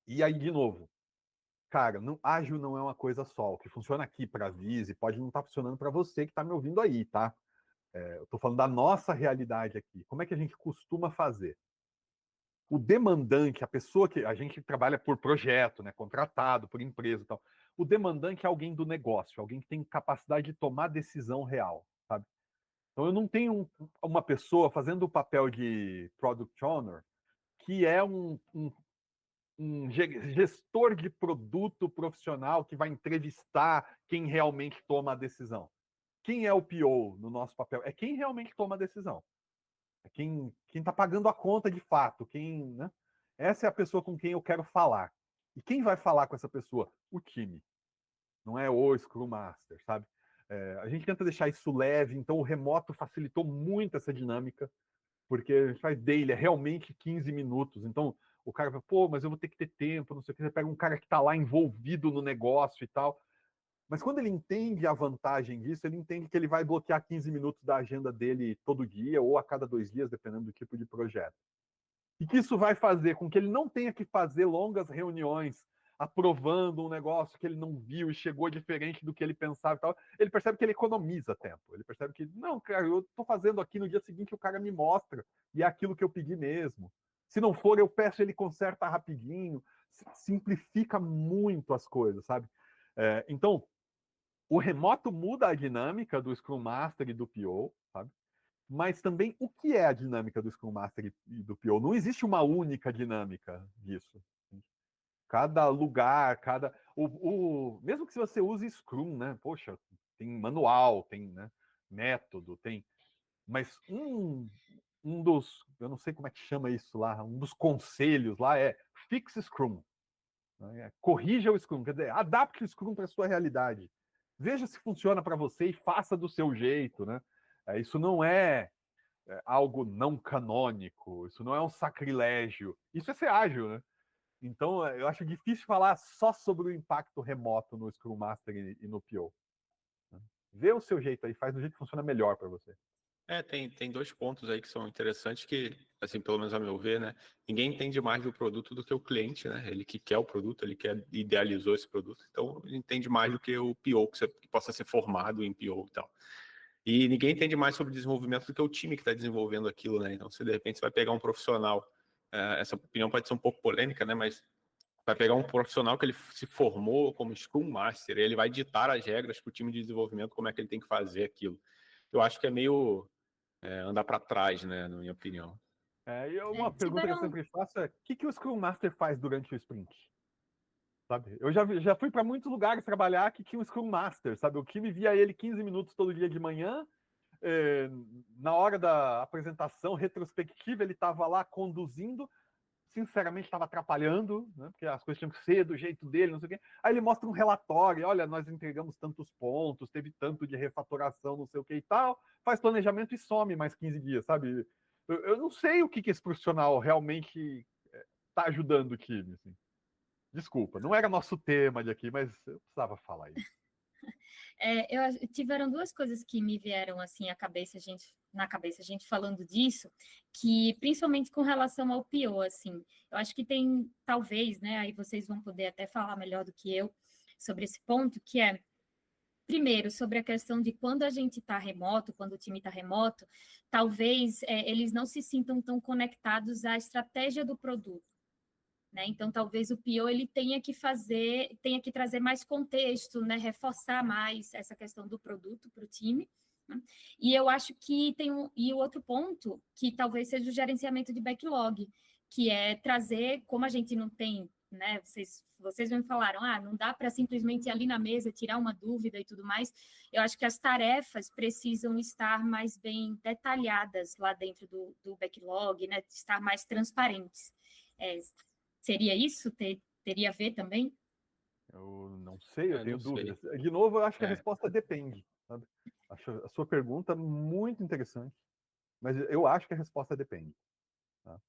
e aí, de novo, cara, ágil não é uma coisa só. O que funciona aqui para a Vise pode não estar funcionando para você que está me ouvindo aí, tá? Eu estou falando da nossa realidade aqui. Como é que a gente costuma fazer? O demandante, a pessoa que a gente trabalha por projeto, né, contratado por empresa e tal. O demandante é alguém do negócio, alguém que tem capacidade de tomar decisão real, sabe? Então eu não tenho uma pessoa fazendo o papel de product owner que é um gestor de produto profissional que vai entrevistar quem realmente toma a decisão. Quem é o PO no nosso papel? É quem realmente toma a decisão. É quem está pagando a conta de fato. Né? Essa é a pessoa com quem eu quero falar. E quem vai falar com essa pessoa? O time. Não é o Scrum Master, sabe? A gente tenta deixar isso leve, então o remoto facilitou muito essa dinâmica, porque a gente faz daily, é realmente 15 minutos. Então, o cara fala, pô, mas eu vou ter que ter tempo, não sei o que. Você pega um cara que está lá envolvido no negócio e tal. Mas quando ele entende a vantagem disso, ele entende que ele vai bloquear 15 minutos da agenda dele todo dia ou a cada 2 dias, dependendo do tipo de projeto. E que isso vai fazer com que ele não tenha que fazer longas reuniões aprovando um negócio que ele não viu e chegou diferente do que ele pensava e tal. Ele percebe que ele economiza tempo. Ele percebe que, não, cara, eu estou fazendo aqui no dia seguinte, o cara me mostra e é aquilo que eu pedi mesmo. Se não for, eu peço, ele conserta rapidinho. Simplifica muito as coisas, sabe? Então, o remoto muda a dinâmica do Scrum Master e do PO, sabe? Mas também o que é a dinâmica do Scrum Master e do PO? Não existe uma única dinâmica disso. Cada lugar, mesmo que se você use Scrum, né? Poxa, tem manual, tem, né, método, tem. Mas um dos, eu não sei como é que chama isso lá, um dos conselhos lá é fix Scrum. Né? Corrija o Scrum, quer dizer, adapte o Scrum para a sua realidade. Veja se funciona para você e faça do seu jeito, né? Isso não é algo não canônico, isso não é um sacrilégio, isso é ser ágil, né? Então, eu acho difícil falar só sobre o impacto remoto no Scrum Master e no PO. Né? Vê o seu jeito aí, faz do jeito que funciona melhor para você. Tem 2 pontos aí que são interessantes que, assim, pelo menos a meu ver, né? Ninguém entende mais do produto do que o cliente, né? Ele que quer o produto, ele que idealizou esse produto. Então, ele entende mais do que o PO, que possa ser formado em PO e tal. E ninguém entende mais sobre desenvolvimento do que o time que está desenvolvendo aquilo, né? Então, se de repente você vai pegar um profissional, essa opinião pode ser um pouco polêmica, né? Mas vai pegar um profissional que ele se formou como Scrum Master, e ele vai ditar as regras para o time de desenvolvimento, como é que ele tem que fazer aquilo. Eu acho que é meio andar para trás, né? Na minha opinião. E uma pergunta que eu sempre faço é: o que o Scrum Master faz durante o sprint? Sabe? Eu já fui para muitos lugares trabalhar que tinha um Scrum Master, sabe? O time via ele 15 minutos todo dia de manhã. Na hora da apresentação retrospectiva, ele estava lá conduzindo. Sinceramente, estava atrapalhando, né? Porque as coisas tinham que ser do jeito dele, não sei o quê. Aí ele mostra um relatório: olha, nós entregamos tantos pontos, teve tanto de refatoração, não sei o que e tal. Faz planejamento e some mais 15 dias, sabe? Eu não sei o que esse profissional realmente está ajudando o time. Assim. Desculpa, não era nosso tema de aqui, mas eu precisava falar isso. Tiveram 2 coisas que me vieram assim na cabeça, a gente falando disso, que principalmente com relação ao PO, assim, eu acho que tem, talvez, né, aí vocês vão poder até falar melhor do que eu sobre esse ponto, que é, primeiro, sobre a questão de quando a gente está remoto, quando o time está remoto, talvez eles não se sintam tão conectados à estratégia do produto. Né? Então, talvez o PO ele tenha que trazer mais contexto, né? Reforçar mais essa questão do produto para o time. Né? E eu acho que e o outro ponto, que talvez seja o gerenciamento de backlog, que é trazer, como a gente não tem, né? Vocês me falaram, não dá para simplesmente ir ali na mesa, tirar uma dúvida e tudo mais. Eu acho que as tarefas precisam estar mais bem detalhadas lá dentro do backlog, né? Estar mais transparentes. Seria isso? Teria a ver também? Eu não sei, eu tenho dúvidas. Sei. De novo, eu acho que a resposta depende. Sabe? Acho a sua pergunta muito interessante, mas eu acho que a resposta depende. Tá?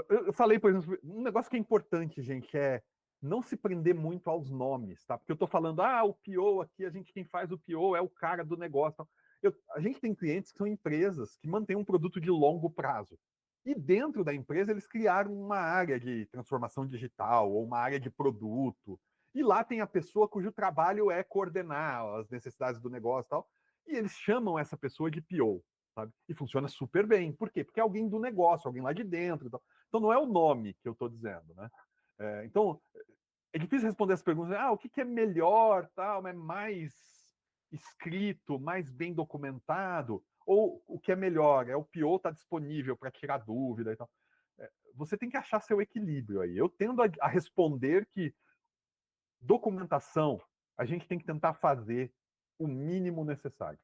Eu falei, por exemplo, um negócio que é importante, gente, é não se prender muito aos nomes, tá? Porque eu estou falando, o PO aqui, quem faz o PO é o cara do negócio. A gente tem clientes que são empresas que mantêm um produto de longo prazo. E dentro da empresa eles criaram uma área de transformação digital ou uma área de produto. E lá tem a pessoa cujo trabalho é coordenar as necessidades do negócio e tal. E eles chamam essa pessoa de PO, sabe? E funciona super bem. Por quê? Porque é alguém do negócio, alguém lá de dentro. Então não é o nome que eu estou dizendo, né? Então é difícil responder as perguntas. O que é melhor, tal? É mais escrito, mais bem documentado? Ou o que é melhor, o PO está disponível para tirar dúvida e tal. Você tem que achar seu equilíbrio aí. Eu tendo a responder que documentação a gente tem que tentar fazer o mínimo necessário.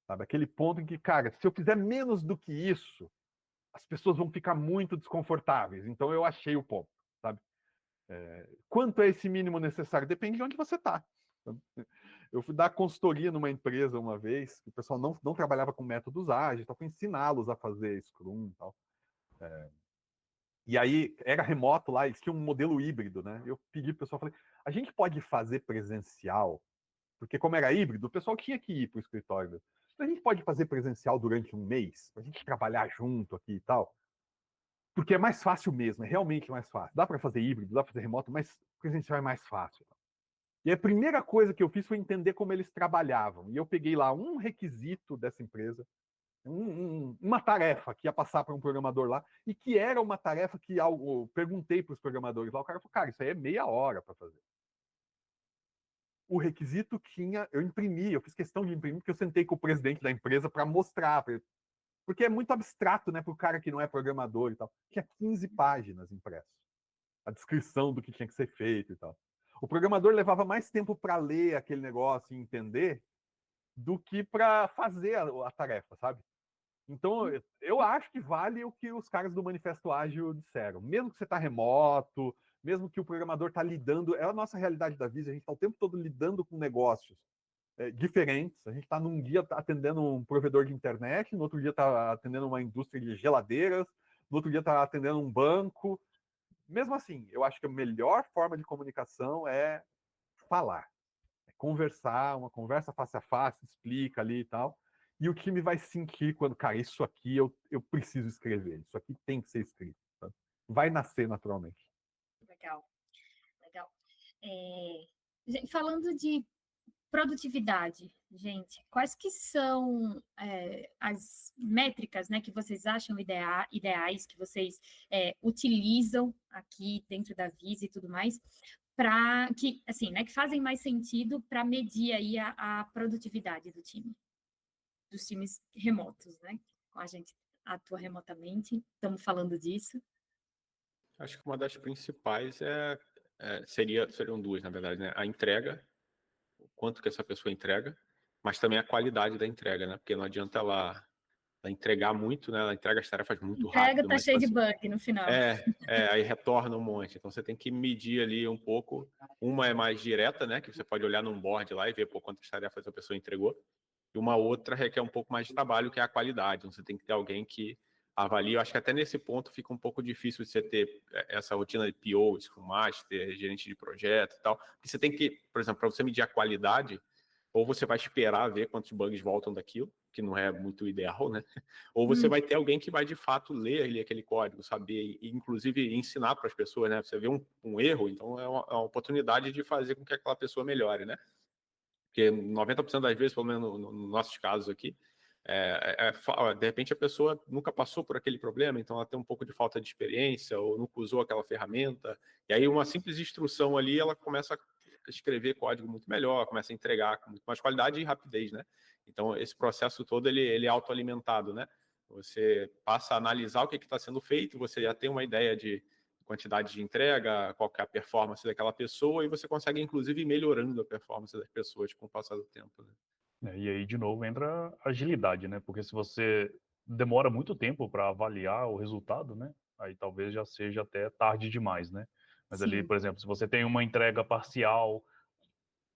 Sabe? Aquele ponto em que, cara, se eu fizer menos do que isso, as pessoas vão ficar muito desconfortáveis. Então eu achei o ponto, sabe? Quanto é esse mínimo necessário? Depende de onde você está. Eu fui dar consultoria numa empresa uma vez, que o pessoal não trabalhava com métodos ágeis, então fui ensiná-los a fazer Scrum e tal. E aí era remoto lá, eles tinham um modelo híbrido, né? Eu pedi pro pessoal, falei, a gente pode fazer presencial? Porque como era híbrido, o pessoal tinha que ir pro escritório. Né? A gente pode fazer presencial durante um mês, pra gente trabalhar junto aqui e tal. Porque é mais fácil mesmo, é realmente mais fácil. Dá para fazer híbrido, dá para fazer remoto, mas presencial é mais fácil. E a primeira coisa que eu fiz foi entender como eles trabalhavam. E eu peguei lá um requisito dessa empresa, uma tarefa que ia passar para um programador lá, e que era uma tarefa que eu perguntei para os programadores lá, o cara falou, cara, isso aí é meia hora para fazer. O requisito tinha, eu imprimi, eu fiz questão de imprimir, porque eu sentei com o presidente da empresa para mostrar, porque é muito abstrato, né, para o cara que não é programador e tal. Tinha 15 páginas impressas, a descrição do que tinha que ser feito e tal. O programador levava mais tempo para ler aquele negócio e entender do que para fazer a tarefa, sabe? Então, eu acho que vale o que os caras do Manifesto Ágil disseram. Mesmo que você está remoto, mesmo que o programador está lidando, é a nossa realidade da Visa, a gente está o tempo todo lidando com negócios diferentes. A gente está num dia atendendo um provedor de internet, no outro dia está atendendo uma indústria de geladeiras, no outro dia está atendendo um banco. Mesmo assim, eu acho que a melhor forma de comunicação é falar, é conversar, uma conversa face a face, explica ali e tal. E o time vai sentir quando, cara, isso aqui eu preciso escrever, isso aqui tem que ser escrito. Sabe? Vai nascer naturalmente. Legal, legal. Falando de produtividade, gente, quais que são as métricas, né, que vocês acham ideais, que vocês utilizam aqui dentro da Visa e tudo mais, para que, assim, né, que fazem mais sentido para medir aí a produtividade do time, dos times remotos, né? A gente atua remotamente, estamos falando disso. Acho que uma das principais seriam duas, na verdade, né? A entrega, o quanto que essa pessoa entrega, mas também a qualidade da entrega, né? Porque não adianta ela entregar muito, né? Ela entrega as tarefas muito rápido. Tá cheio de bug no final. Aí retorna um monte. Então você tem que medir ali um pouco. Uma é mais direta, né? Que você pode olhar num board lá e ver quantas tarefas a pessoa entregou. E uma outra requer um pouco mais de trabalho, que é a qualidade. Então você tem que ter alguém que avalie. Eu acho que até nesse ponto fica um pouco difícil de você ter essa rotina de PO, Scrum Master, gerente de projeto e tal. Porque você tem que, por exemplo, para você medir a qualidade, ou você vai esperar ver quantos bugs voltam daquilo, que não é muito ideal, né? Ou você vai ter alguém que vai, de fato, ler ali aquele código, saber, e inclusive ensinar para as pessoas, né? Você vê um erro, então é uma oportunidade de fazer com que aquela pessoa melhore, né? Porque 90% das vezes, pelo menos nos nossos casos aqui, de repente a pessoa nunca passou por aquele problema, então ela tem um pouco de falta de experiência ou nunca usou aquela ferramenta, e aí uma simples instrução ali, ela começa a escrever código muito melhor, começa a entregar com muito mais qualidade e rapidez, né? Então esse processo todo, ele é autoalimentado, né? Você passa a analisar o que está sendo feito, você já tem uma ideia de quantidade de entrega, qual que é a performance daquela pessoa, e você consegue, inclusive, ir melhorando a performance das pessoas com o passar do tempo. Né? E aí, de novo, entra a agilidade, né? Porque se você demora muito tempo para avaliar o resultado, né? Aí talvez já seja até tarde demais, né? Mas Sim. ali, por exemplo, se você tem uma entrega parcial,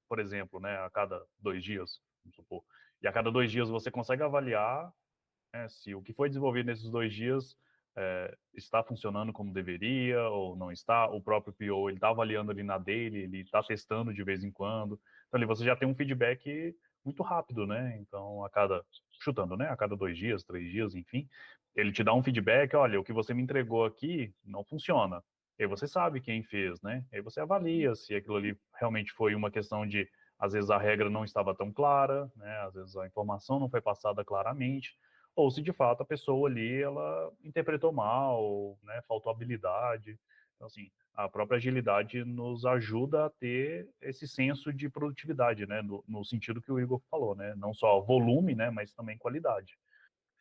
por exemplo, né, a cada 2 dias, vamos supor, e a cada 2 dias você consegue avaliar se o que foi desenvolvido nesses 2 dias está funcionando como deveria ou não está. O próprio PO, ele está avaliando ali na dele, ele está testando de vez em quando. Então ali você já tem um feedback muito rápido, né? Então chutando, né? A cada 2 dias, 3 dias, enfim, ele te dá um feedback, olha, o que você me entregou aqui não funciona. E aí você sabe quem fez, né? E aí você avalia se aquilo ali realmente foi uma questão de, às vezes a regra não estava tão clara, né? Às vezes a informação não foi passada claramente, ou se de fato a pessoa ali ela interpretou mal, né, faltou habilidade. Então, assim, a própria agilidade nos ajuda a ter esse senso de produtividade, né, no sentido que o Igor falou, né, não só volume, né, mas também qualidade.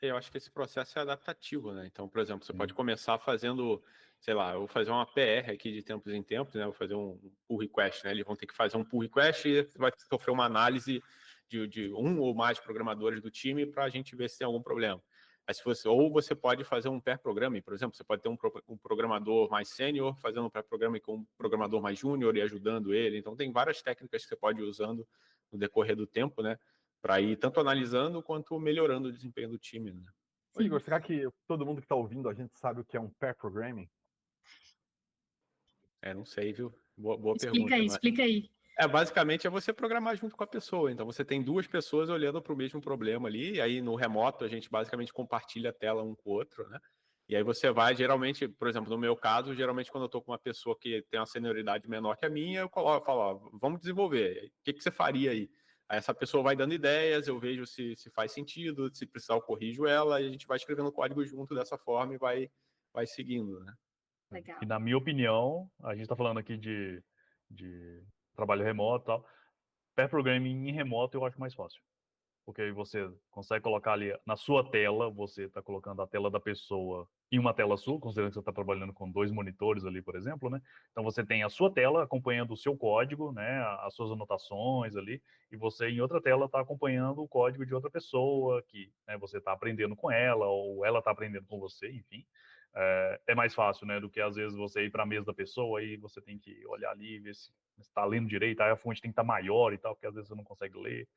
Eu acho que esse processo é adaptativo, né? Então, por exemplo, você pode começar fazendo, sei lá, eu vou fazer uma PR aqui de tempos em tempos, né? Vou fazer um pull request, né? Eles vão ter que fazer um pull request e vai sofrer uma análise de um ou mais programadores do time para a gente ver se tem algum problema. Mas ou você pode fazer um pair programming, por exemplo, você pode ter um programador mais sênior fazendo um pair programming com um programador mais júnior e ajudando ele. Então, tem várias técnicas que você pode ir usando no decorrer do tempo, né? Para ir tanto analisando quanto melhorando o desempenho do time. Né? Ô, Igor, será que todo mundo que está ouvindo a gente sabe o que é um pair programming? Não sei, viu? Boa Explica pergunta. aí, explica aí. Basicamente é você programar junto com a pessoa. Então você tem duas pessoas olhando para o mesmo problema ali, e aí no remoto a gente basicamente compartilha a tela um com o outro, né? E aí você vai, geralmente, por exemplo, no meu caso, geralmente quando eu estou com uma pessoa que tem uma senioridade menor que a minha, eu falo, ó, vamos desenvolver. O que você faria aí? Aí essa pessoa vai dando ideias, eu vejo se faz sentido, se precisar eu corrijo ela, e a gente vai escrevendo código junto dessa forma e vai seguindo, né? Legal. E na minha opinião, a gente está falando aqui de trabalho remoto e tal. Pair programming em remoto eu acho mais fácil. Porque aí você consegue colocar ali na sua tela, você está colocando a tela da pessoa em uma tela sua, considerando que você está trabalhando com 2 monitores ali, por exemplo, né? Então você tem a sua tela acompanhando o seu código, né? As suas anotações ali, e você em outra tela está acompanhando o código de outra pessoa que, né, você está aprendendo com ela, ou ela está aprendendo com você, enfim. É mais fácil, né? Do que às vezes você ir para a mesa da pessoa e você tem que olhar ali, ver se está lendo direito, aí a fonte tem que estar maior e tal, porque às vezes você não consegue ler.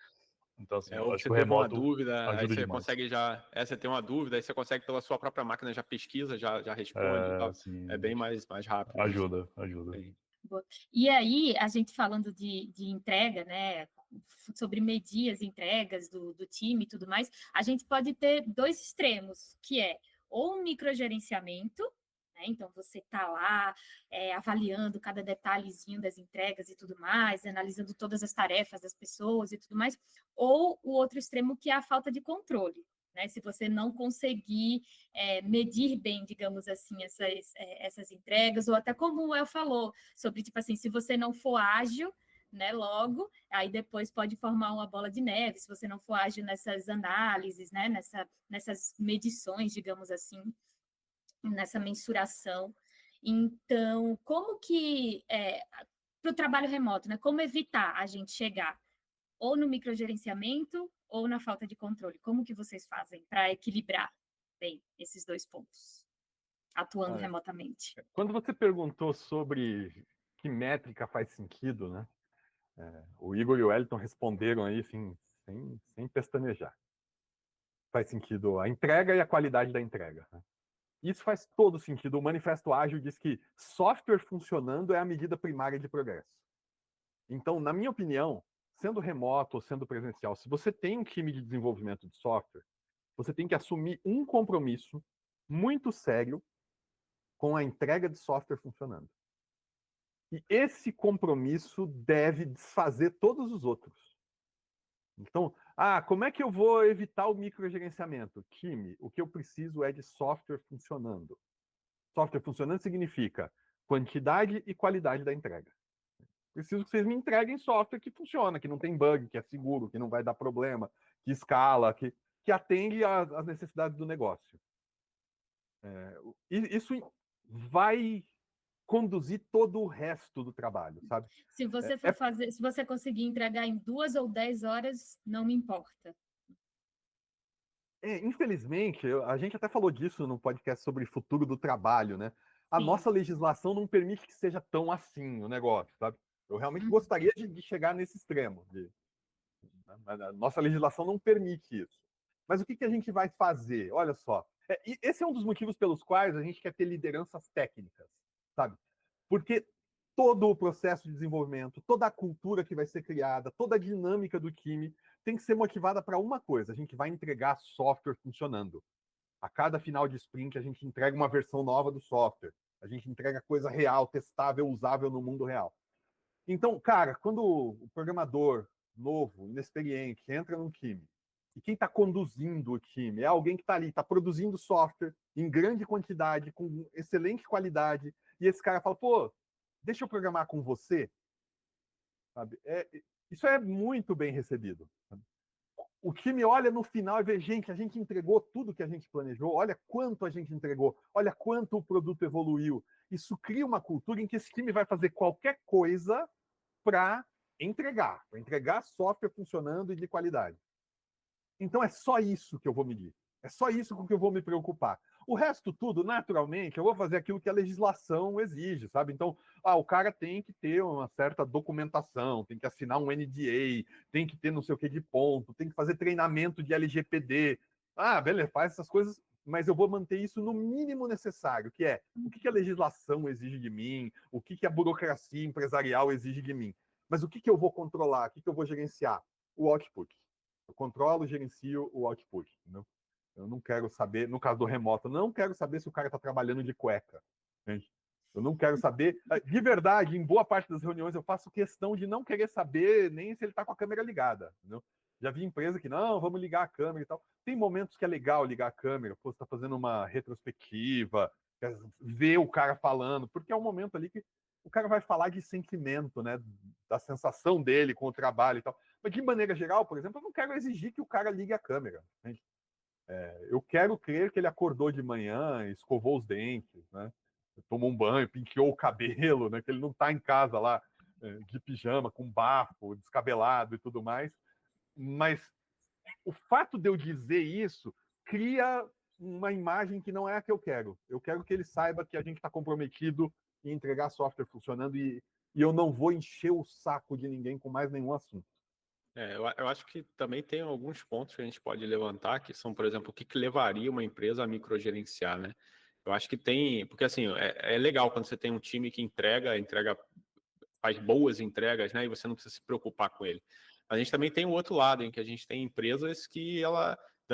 Então, assim, eu Ou acho você que o teve uma remoto dúvida, aí ajuda você demais. consegue você tem uma dúvida, aí você consegue pela sua própria máquina já pesquisa, já responde e tal. Assim, É bem mais rápido. ajuda. Boa. E aí, a gente falando de entrega, né, sobre medir as entregas do time e tudo mais, a gente pode ter 2 extremos, que é ou um microgerenciamento, né, então você está lá avaliando cada detalhezinho das entregas e tudo mais, analisando todas as tarefas das pessoas e tudo mais, ou o outro extremo que é a falta de controle. Né, se você não conseguir medir bem, digamos assim, essas entregas, ou até como o El falou, sobre, tipo assim, se você não for ágil, né, logo, aí depois pode formar uma bola de neve, se você não for ágil nessas análises, né, nessas medições, digamos assim, nessa mensuração. Então, como que, para o trabalho remoto, né, como evitar a gente chegar ou no microgerenciamento ou na falta de controle? Como que vocês fazem para equilibrar bem esses 2 pontos, atuando remotamente? Quando você perguntou sobre que métrica faz sentido, né? O Igor e o Wellington responderam aí assim, sem pestanejar. Faz sentido a entrega e a qualidade da entrega. Né? Isso faz todo sentido. O Manifesto Ágil diz que software funcionando é a medida primária de progresso. Então, na minha opinião, sendo remoto ou sendo presencial, se você tem um time de desenvolvimento de software, você tem que assumir um compromisso muito sério com a entrega de software funcionando. E esse compromisso deve desfazer todos os outros. Então, como é que eu vou evitar o microgerenciamento? Time, o que eu preciso é de software funcionando. Software funcionando significa quantidade e qualidade da entrega. Preciso que vocês me entreguem software que funciona, que não tem bug, que é seguro, que não vai dar problema, que escala, que atende às necessidades do negócio. Isso vai conduzir todo o resto do trabalho, sabe? Se você for fazer, se você conseguir entregar em 2 ou 10 horas, não me importa. Infelizmente, a gente até falou disso no podcast sobre futuro do trabalho, né? A Sim. nossa legislação não permite que seja tão assim o negócio, sabe? Eu realmente gostaria de chegar nesse extremo. Mas a nossa legislação não permite isso. Mas o que a gente vai fazer? Olha só. Esse é um dos motivos pelos quais a gente quer ter lideranças técnicas, sabe? Porque todo o processo de desenvolvimento, toda a cultura que vai ser criada, toda a dinâmica do time tem que ser motivada para uma coisa: a gente vai entregar software funcionando. A cada final de sprint, a gente entrega uma versão nova do software. A gente entrega coisa real, testável, usável no mundo real. Então, cara, quando o programador novo, inexperiente, entra num time, e quem está conduzindo o time é alguém que está ali, está produzindo software em grande quantidade, com excelente qualidade, e esse cara fala, pô, deixa eu programar com você, sabe? Isso é muito bem recebido. Sabe? O time olha no final e vê, gente, a gente entregou tudo que a gente planejou, olha quanto a gente entregou, olha quanto o produto evoluiu. Isso cria uma cultura em que esse time vai fazer qualquer coisa para entregar software funcionando e de qualidade. Então é só isso que eu vou medir. É só isso com que eu vou me preocupar. O resto tudo, naturalmente, eu vou fazer aquilo que a legislação exige, sabe? Então, o cara tem que ter uma certa documentação, tem que assinar um NDA, tem que ter não sei o que de ponto, tem que fazer treinamento de LGPD. Beleza, faz essas coisas mas eu vou manter isso no mínimo necessário, que é o que a legislação exige de mim, o que a burocracia empresarial exige de mim. Mas o que eu vou controlar, o que eu vou gerenciar? O output. Eu controlo, gerencio o output. Entendeu? Eu não quero saber, no caso do remoto, eu não quero saber se o cara está trabalhando de cueca. Gente. Eu não quero saber. De verdade, em boa parte das reuniões, eu faço questão de não querer saber nem se ele está com a câmera ligada. Entendeu? Já vi empresa que, não, vamos ligar a câmera e tal. Tem momentos que é legal ligar a câmera, pô, você está fazendo uma retrospectiva, ver o cara falando, porque é um momento ali que o cara vai falar de sentimento, né? Da sensação dele com o trabalho e tal. Mas, de maneira geral, por exemplo, eu não quero exigir que o cara ligue a câmera. Gente. Eu quero crer que ele acordou de manhã, escovou os dentes, né? Tomou um banho, penteou o cabelo, né? Que ele não está em casa lá de pijama, com bafo, descabelado e tudo mais. Mas o fato de eu dizer isso cria uma imagem que não é a que eu quero. Eu quero que ele saiba que a gente está comprometido em entregar software funcionando e eu não vou encher o saco de ninguém com mais nenhum assunto. Eu acho que também tem alguns pontos que a gente pode levantar, que são, por exemplo, o que levaria uma empresa a microgerenciar, né? Eu acho que tem, porque assim, é legal quando você tem um time que faz boas entregas, né? E você não precisa se preocupar com ele. A gente também tem o outro lado, em que a gente tem empresas que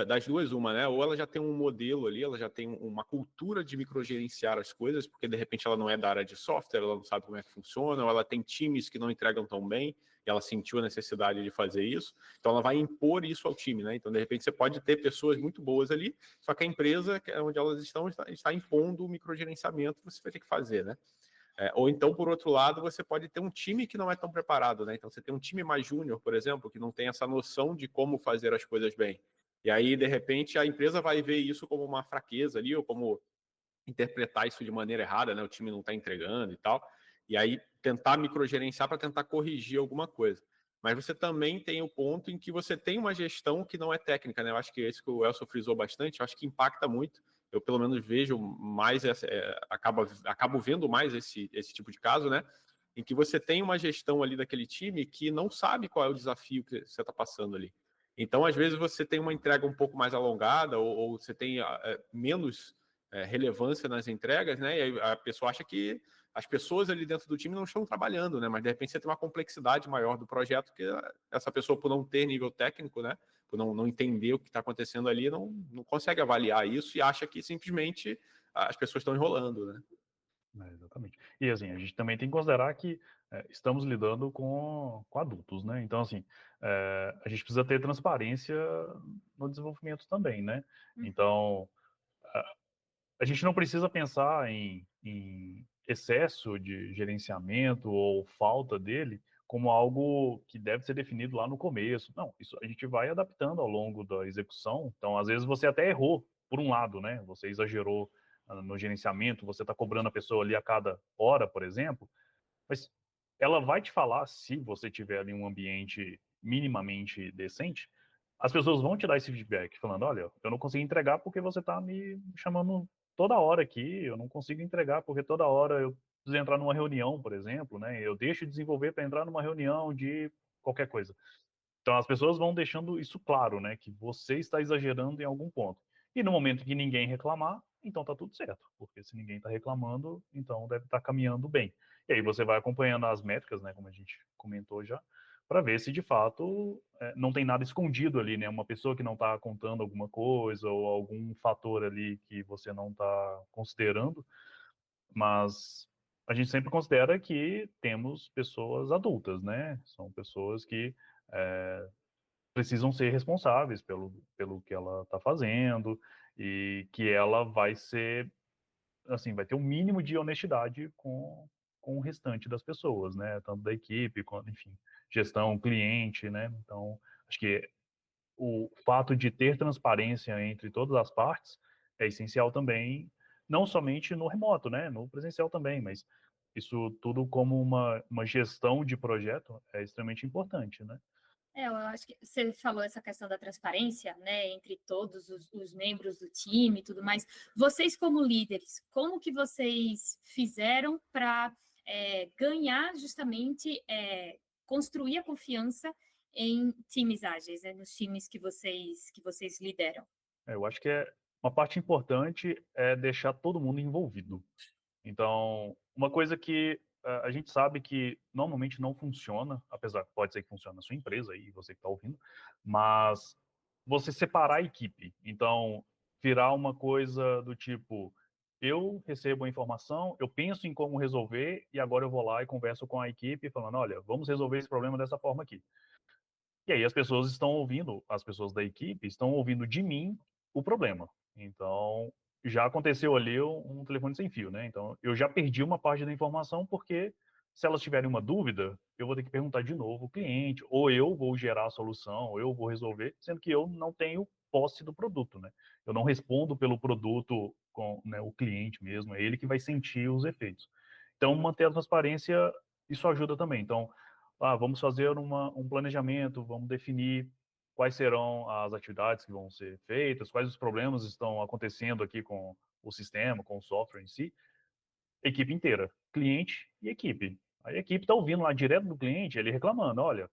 das duas, uma, né? Ou ela já tem um modelo ali, ela já tem uma cultura de microgerenciar as coisas, porque de repente ela não é da área de software, ela não sabe como é que funciona, ou ela tem times que não entregam tão bem, e ela sentiu a necessidade de fazer isso, então ela vai impor isso ao time, né? Então, de repente, você pode ter pessoas muito boas ali, só que a empresa onde elas estão está impondo o microgerenciamento, você vai ter que fazer, né? Ou então, por outro lado, você pode ter um time que não é tão preparado, né? Então, você tem um time mais júnior, por exemplo, que não tem essa noção de como fazer as coisas bem. E aí, de repente, a empresa vai ver isso como uma fraqueza ali, ou como interpretar isso de maneira errada, né? O time não está entregando e tal. E aí, tentar microgerenciar para tentar corrigir alguma coisa. Mas você também tem o ponto em que você tem uma gestão que não é técnica, né? Eu acho que esse que o Elcio frisou bastante, eu acho que impacta muito. Eu, pelo menos, vejo mais, acabo vendo mais esse tipo de caso, né? Em que você tem uma gestão ali daquele time que não sabe qual é o desafio que você está passando ali. Então, às vezes, você tem uma entrega um pouco mais alongada ou você tem menos relevância nas entregas, né? E aí a pessoa acha que as pessoas ali dentro do time não estão trabalhando, né? Mas de repente você tem uma complexidade maior do projeto que essa pessoa, por não ter nível técnico, né? Por não entender o que está acontecendo ali, não consegue avaliar isso e acha que simplesmente as pessoas estão enrolando, né? Exatamente. E assim, a gente também tem que considerar que estamos lidando com adultos, né? Então, assim, a gente precisa ter transparência no desenvolvimento também, né? Então, a gente não precisa pensar em excesso de gerenciamento ou falta dele como algo que deve ser definido lá no começo. Não, isso a gente vai adaptando ao longo da execução. Então, às vezes você até errou por um lado, né? Você exagerou no gerenciamento, você está cobrando a pessoa ali a cada hora, por exemplo, mas ela vai te falar, se você tiver ali um ambiente minimamente decente, as pessoas vão te dar esse feedback, falando, olha, eu não consigo entregar porque você está me chamando toda hora aqui, eu não consigo entregar porque toda hora eu preciso entrar numa reunião, por exemplo, né? Eu deixo de desenvolver para entrar numa reunião de qualquer coisa. Então as pessoas vão deixando isso claro, né? Que você está exagerando em algum ponto. E no momento que ninguém reclamar, então tá tudo certo, porque se ninguém está reclamando, então deve estar caminhando bem. E aí você vai acompanhando as métricas, né? Como a gente comentou já, para ver se de fato não tem nada escondido ali, né? Uma pessoa que não está contando alguma coisa ou algum fator ali que você não está considerando, mas a gente sempre considera que temos pessoas adultas, né? São pessoas que precisam ser responsáveis pelo que ela está fazendo e que ela vai ser, assim, vai ter um mínimo de honestidade com o restante das pessoas, né? Tanto da equipe, quanto, enfim, gestão, cliente, né? Então, acho que o fato de ter transparência entre todas as partes é essencial também, não somente no remoto, né? No presencial também, mas isso tudo como uma gestão de projeto é extremamente importante, né? Eu acho que você falou essa questão da transparência, né, entre todos os membros do time e tudo mais. Vocês, como líderes, como que vocês fizeram para ganhar justamente, construir a confiança em times ágeis, né, nos times que vocês lideram? Eu acho que é uma parte importante é deixar todo mundo envolvido. Então, uma coisa que a gente sabe que normalmente não funciona, apesar que pode ser que funcione na sua empresa e você que está ouvindo, mas você separar a equipe. Então, virar uma coisa do tipo, eu recebo a informação, eu penso em como resolver e agora eu vou lá e converso com a equipe falando, olha, vamos resolver esse problema dessa forma aqui. E aí as pessoas estão ouvindo, as pessoas da equipe estão ouvindo de mim o problema. Então, já aconteceu ali um telefone sem fio, né? Então, eu já perdi uma parte da informação porque se elas tiverem uma dúvida, eu vou ter que perguntar de novo o cliente, ou eu vou gerar a solução, ou eu vou resolver, sendo que eu não tenho posse do produto, né? Eu não respondo pelo produto com, né, o cliente mesmo, é ele que vai sentir os efeitos. Então, manter a transparência, isso ajuda também. Então, vamos fazer um planejamento, vamos definir quais serão as atividades que vão ser feitas, quais os problemas estão acontecendo aqui com o sistema, com o software em si. Equipe inteira, cliente e equipe. Aí a equipe está ouvindo lá direto do cliente, ele reclamando, olha,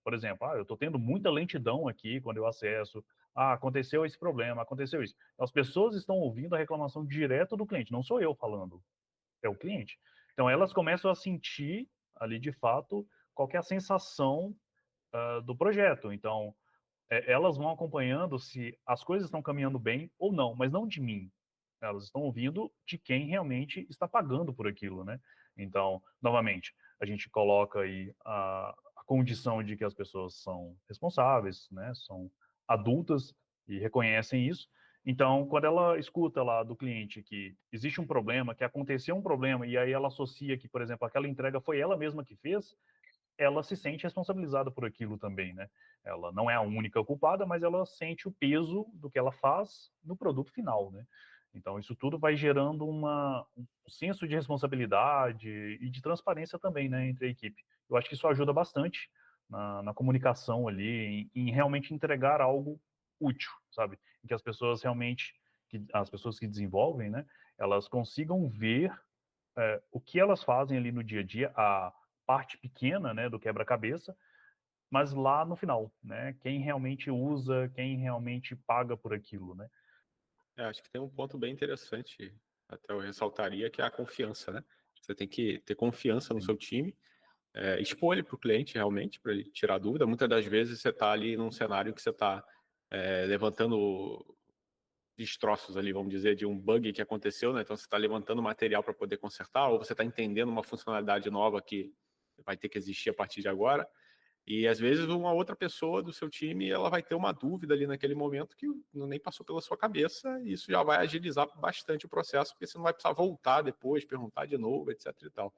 por exemplo, eu estou tendo muita lentidão aqui quando eu acesso, aconteceu esse problema, aconteceu isso. Então, as pessoas estão ouvindo a reclamação direto do cliente, não sou eu falando, é o cliente. Então, elas começam a sentir ali, de fato, qual que é a sensação do projeto. Então, elas vão acompanhando se as coisas estão caminhando bem ou não, mas não de mim. Elas estão ouvindo de quem realmente está pagando por aquilo, né? Então, novamente, a gente coloca aí a condição de que as pessoas são responsáveis, né? São adultas e reconhecem isso. Então, quando ela escuta lá do cliente que existe um problema, que aconteceu um problema, e aí ela associa que, por exemplo, aquela entrega foi ela mesma que fez, ela se sente responsabilizada por aquilo também, né? Ela não é a única culpada, mas ela sente o peso do que ela faz no produto final, né? Então, isso tudo vai gerando um senso de responsabilidade e de transparência também, né, entre a equipe. Eu acho que isso ajuda bastante na comunicação ali, em realmente entregar algo útil, sabe? Em que as pessoas realmente, as pessoas que desenvolvem, né, elas consigam ver o que elas fazem ali no dia a dia, a parte pequena, né, do quebra-cabeça, mas lá no final, né, quem realmente usa, quem realmente paga por aquilo, né? Acho que tem um ponto bem interessante, até eu ressaltaria, que é a confiança, né? Você tem que ter confiança no seu time, expor ele para o cliente realmente, para ele tirar dúvida. Muitas das vezes você está ali num cenário que você está levantando destroços ali, vamos dizer, de um bug que aconteceu, né? Então você está levantando material para poder consertar, ou você está entendendo uma funcionalidade nova que vai ter que existir a partir de agora. E às vezes uma outra pessoa do seu time, ela vai ter uma dúvida ali naquele momento que nem passou pela sua cabeça, e isso já vai agilizar bastante o processo, porque você não vai precisar voltar depois, perguntar de novo, etc e tal.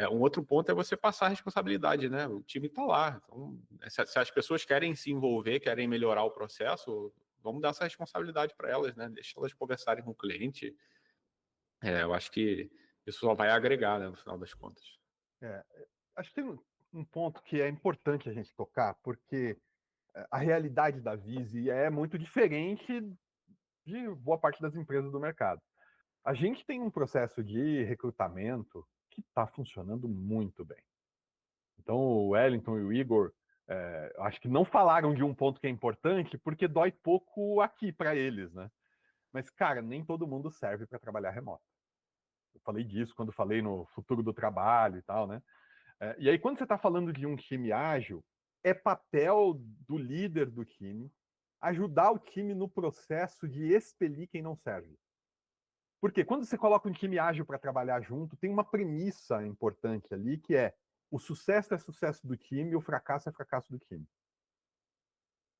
Um outro ponto é você passar a responsabilidade, né? O time está lá. Então, se as pessoas querem se envolver, querem melhorar o processo, vamos dar essa responsabilidade para elas, né? Deixa elas conversarem com o cliente. Eu acho que isso só vai agregar, né, no final das contas. Acho que tem um ponto que é importante a gente tocar, porque a realidade da Visi é muito diferente de boa parte das empresas do mercado. A gente tem um processo de recrutamento que está funcionando muito bem. Então, o Wellington e o Igor, acho que não falaram de um ponto que é importante, porque dói pouco aqui para eles, né? Mas, cara, nem todo mundo serve para trabalhar remoto. Eu falei disso quando falei no futuro do trabalho e tal, né? E aí, quando você está falando de um time ágil, é papel do líder do time ajudar o time no processo de expelir quem não serve. Porque quando você coloca um time ágil para trabalhar junto, tem uma premissa importante ali, que é o sucesso é sucesso do time e o fracasso é fracasso do time.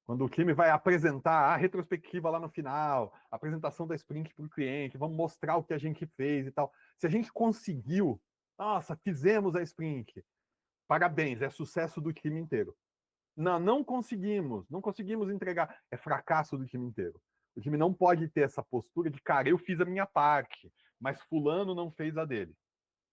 Quando o time vai apresentar a retrospectiva lá no final, a apresentação da sprint para o cliente, vamos mostrar o que a gente fez e tal. Se a gente conseguiu, nossa, fizemos a sprint, parabéns, é sucesso do time inteiro. Não conseguimos entregar, é fracasso do time inteiro. O time não pode ter essa postura de, cara, eu fiz a minha parte, mas fulano não fez a dele.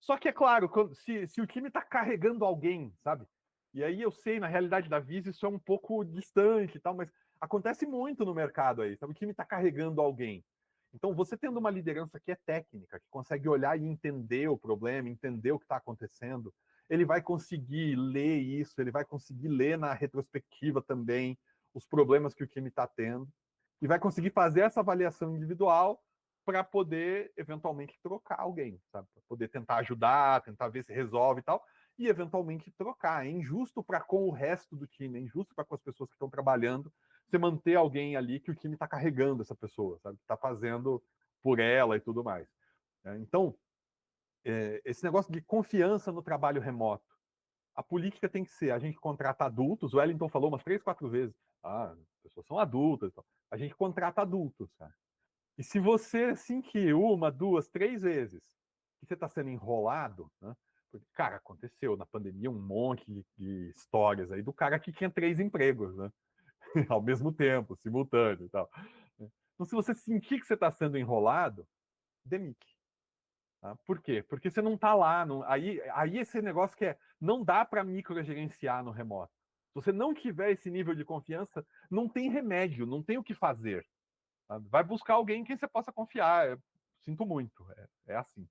Só que, é claro, se o time está carregando alguém, sabe? E aí eu sei, na realidade da Visa, isso é um pouco distante e tal, mas acontece muito no mercado aí, sabe? O time está carregando alguém. Então, você tendo uma liderança que é técnica, que consegue olhar e entender o problema, entender o que está acontecendo, ele vai conseguir ler isso, ele vai conseguir ler na retrospectiva também os problemas que o time está tendo. e vai conseguir fazer essa avaliação individual para poder, eventualmente, trocar alguém, sabe? Para poder tentar ajudar, tentar ver se resolve e tal, e, eventualmente, trocar. É injusto para com o resto do time, é injusto para com as pessoas que estão trabalhando, você manter alguém ali que o time está carregando essa pessoa, sabe? Está fazendo por ela e tudo mais. Então, esse negócio de confiança no trabalho remoto, a política tem que ser, a gente contrata adultos, o Wellington falou umas 3, 4 vezes, as pessoas são adultas, a gente contrata adultos, cara. E se você, assim que 1, 2, 3 vezes, que você está sendo enrolado, né? Porque, cara, aconteceu na pandemia um monte de histórias aí do cara que tinha 3 empregos, né? Ao mesmo tempo, simultâneo e tal. Então, se você sentir que você está sendo enrolado, demite. Tá? Por quê? Porque você não está lá. Aí esse negócio que não dá para microgerenciar no remoto. Se você não tiver esse nível de confiança, não tem remédio, não tem o que fazer. Tá? Vai buscar alguém em quem você possa confiar. Sinto muito. É assim.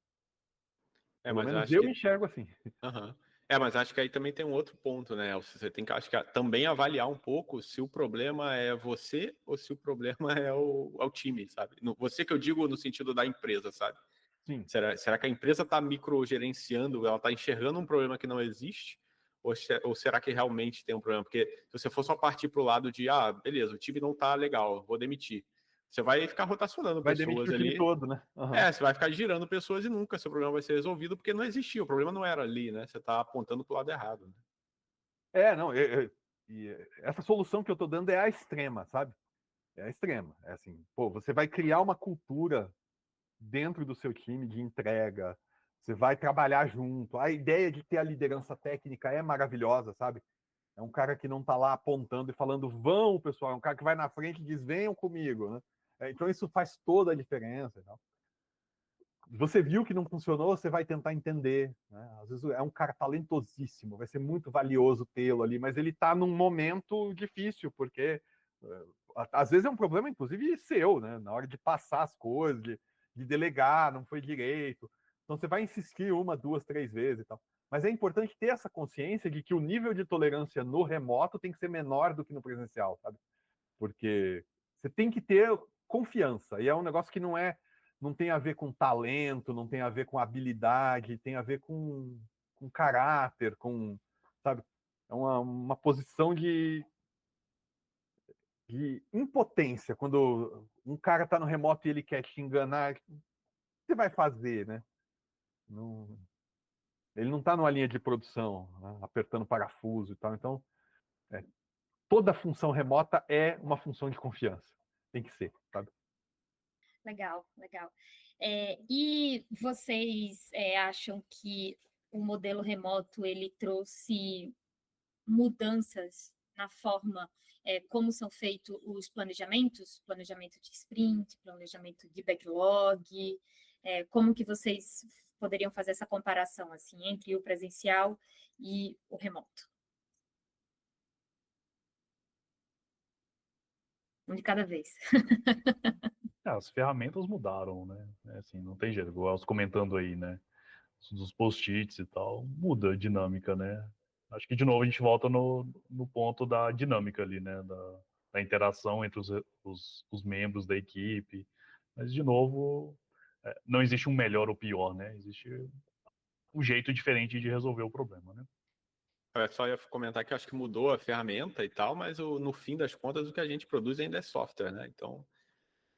Pelo Mas menos acho eu que... enxergo assim. Uhum. Mas acho que aí também tem um outro ponto, né? Você tem que, acho que, também avaliar um pouco se o problema é você ou se o problema é o time, sabe? Você que eu digo no sentido da empresa, sabe? Sim. Será que a empresa está microgerenciando, ela está enxergando um problema que não existe? Ou será que realmente tem um problema? Porque se você for só partir para o lado de, beleza, o time não está legal, vou demitir. Você vai ficar rotacionando Vai demitir pessoas o time ali. todo, né? Uhum. Você vai ficar girando pessoas e nunca seu problema vai ser resolvido, porque não existia, o problema não era ali, né? Você está apontando para o lado errado. Né? Não, essa solução que eu estou dando é a extrema, sabe? É a extrema. É assim, você vai criar uma cultura dentro do seu time de entrega, você vai trabalhar junto. A ideia de ter a liderança técnica é maravilhosa, sabe? É um cara que não está lá apontando e falando, vão, pessoal, é um cara que vai na frente e diz, venham comigo, né? Então isso faz toda a diferença. Não? Você viu que não funcionou, você vai tentar entender. Né? Às vezes é um cara talentosíssimo, vai ser muito valioso tê-lo ali, mas ele está num momento difícil, porque às vezes é um problema, inclusive, seu, né? Na hora de passar as coisas, de delegar, não foi direito. Então você vai insistir 1, 2, 3 vezes e tal. Mas é importante ter essa consciência de que o nível de tolerância no remoto tem que ser menor do que no presencial, sabe? Porque você tem que ter confiança. E é um negócio que não tem a ver com talento, não tem a ver com habilidade, tem a ver com caráter, sabe? É uma posição de impotência. Quando um cara está no remoto e ele quer te enganar, o que você vai fazer, né? Ele não está numa linha de produção, né? Apertando parafuso e tal. Então, toda função remota é uma função de confiança. Tem que ser, sabe? Legal, legal. E vocês acham que o modelo remoto ele trouxe mudanças na forma como são feitos os planejamentos, planejamento de sprint, planejamento de backlog, como que vocês poderiam fazer essa comparação assim entre o presencial e o remoto? Um de cada vez. As ferramentas mudaram, né? Assim, não tem jeito, igual eu comentando aí, né? Dos post-its e tal, muda a dinâmica, né? Acho que, de novo, a gente volta no ponto da dinâmica ali, né? Da interação entre os membros da equipe. Mas, de novo, não existe um melhor ou pior, né? Existe um jeito diferente de resolver o problema, né? Eu só ia comentar que eu acho que mudou a ferramenta e tal, mas no fim das contas o que a gente produz ainda é software, né? Então,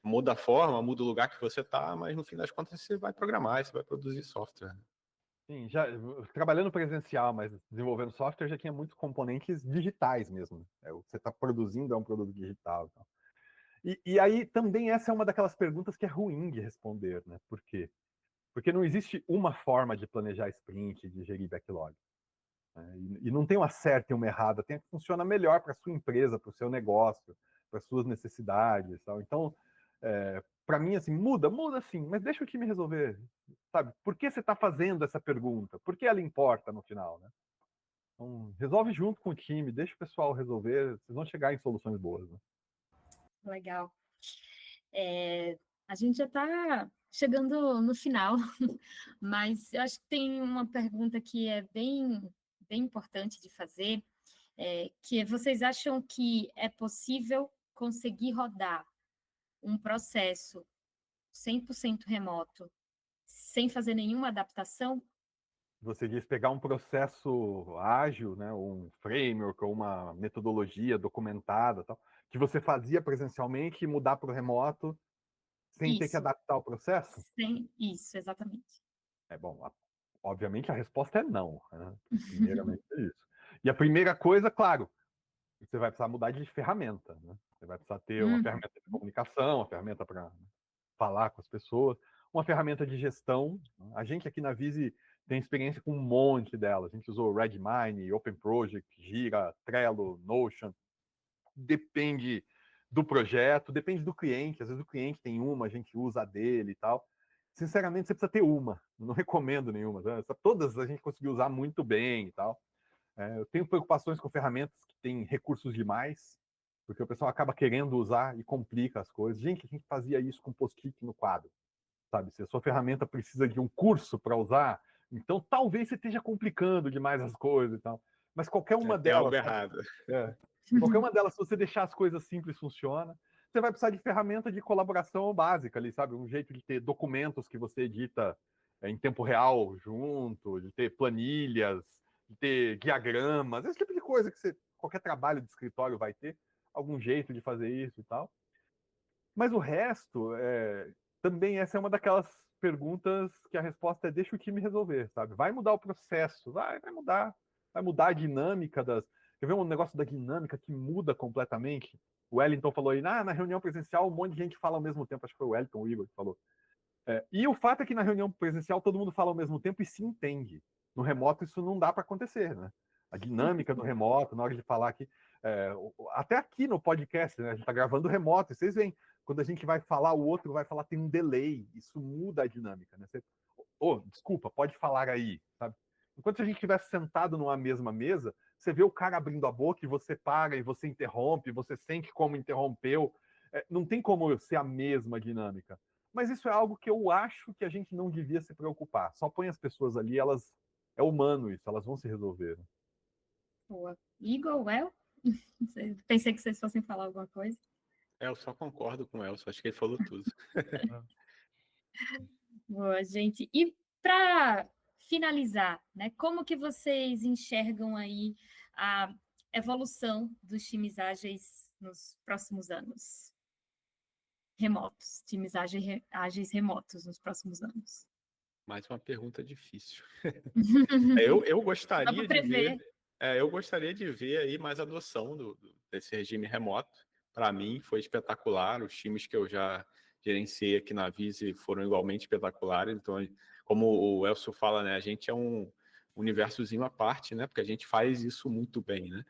muda a forma, muda o lugar que você está, mas no fim das contas você vai programar, você vai produzir software. Sim, já trabalhando presencial, mas desenvolvendo software já tinha muitos componentes digitais mesmo. O que você está produzindo é um produto digital. Então. E aí também essa é uma daquelas perguntas que é ruim de responder, né? Por quê? Porque não existe uma forma de planejar sprint, de gerir backlog. Né? E não tem uma certa e uma errada, tem a que funciona melhor para a sua empresa, para o seu negócio, para as suas necessidades. Tal. Então, para mim, assim, muda sim, mas deixa o time resolver. Sabe? Por que você está fazendo essa pergunta? Por que ela importa no final? Né? Então, resolve junto com o time, deixa o pessoal resolver, vocês vão chegar em soluções boas. Né? Legal. A gente já está chegando no final, mas eu acho que tem uma pergunta que é bem importante de fazer, que vocês acham que é possível conseguir rodar um processo 100% remoto, sem fazer nenhuma adaptação? Você diz pegar um processo ágil, né, um framework ou uma metodologia documentada, tal, que você fazia presencialmente e mudar para o remoto sem ter que Isso. adaptar o processo? Isso, exatamente. Bom, obviamente a resposta é não, né? Primeiramente é isso. E a primeira coisa, claro, você vai precisar mudar de ferramenta, né? Você vai precisar ter uma ferramenta de comunicação, uma ferramenta para falar com as pessoas, uma ferramenta de gestão. A gente aqui na Visi tem experiência com um monte delas. A gente usou Redmine, Open Project, Gira, Trello, Notion. Depende do projeto, depende do cliente. Às vezes o cliente tem uma, a gente usa a dele e tal. Sinceramente, você precisa ter uma. Não recomendo nenhuma. Né? Todas a gente conseguiu usar muito bem e tal. Eu tenho preocupações com ferramentas que têm recursos demais, porque o pessoal acaba querendo usar e complica as coisas. Gente, a gente fazia isso com post-it no quadro, sabe? Se a sua ferramenta precisa de um curso para usar, então talvez você esteja complicando demais as coisas e tal. Mas qualquer uma Tem algo delas, errado. qualquer uma delas, se você deixar as coisas simples, funciona. Você vai precisar de ferramenta de colaboração básica ali, sabe? Um jeito de ter documentos que você edita em tempo real junto, de ter planilhas, de ter diagramas, esse tipo de coisa que qualquer trabalho de escritório vai ter, algum jeito de fazer isso e tal. Mas o resto, também essa é uma daquelas perguntas que a resposta é deixa o time resolver, sabe? Vai mudar o processo, vai mudar a dinâmica das. Quer ver um negócio da dinâmica que muda completamente? O Wellington falou aí, na reunião presencial um monte de gente fala ao mesmo tempo, acho que foi o Wellington, o Igor que falou. E o fato é que na reunião presencial todo mundo fala ao mesmo tempo e se entende. No remoto isso não dá para acontecer, né? A dinâmica do remoto, na hora de falar aqui, até aqui no podcast, né? A gente está gravando remoto, e vocês veem, quando a gente vai falar, o outro vai falar, tem um delay, isso muda a dinâmica, né? Desculpa, pode falar aí, sabe? Enquanto se a gente estivesse sentado numa mesma mesa, você vê o cara abrindo a boca e você para e você interrompe, você sente como interrompeu. Não tem como ser a mesma dinâmica. Mas isso é algo que eu acho que a gente não devia se preocupar. Só põe as pessoas ali, elas. É humano isso, elas vão se resolver. Boa. Igor, well? Pensei que vocês fossem falar alguma coisa. Eu só concordo com o Elcio, acho que ele falou tudo. Boa, gente. E para finalizar, né, como que vocês enxergam aí a evolução dos times ágeis nos próximos anos? Remotos, times ágeis remotos nos próximos anos. Mais uma pergunta difícil. Eu gostaria de ver. Eu gostaria de ver aí mais adoção desse regime remoto. Para mim foi espetacular. Os times que eu já gerenciei aqui na Visi foram igualmente espetaculares. Então, como o Elcio fala, né, a gente é um universozinho à parte, né, porque a gente faz isso muito bem, né?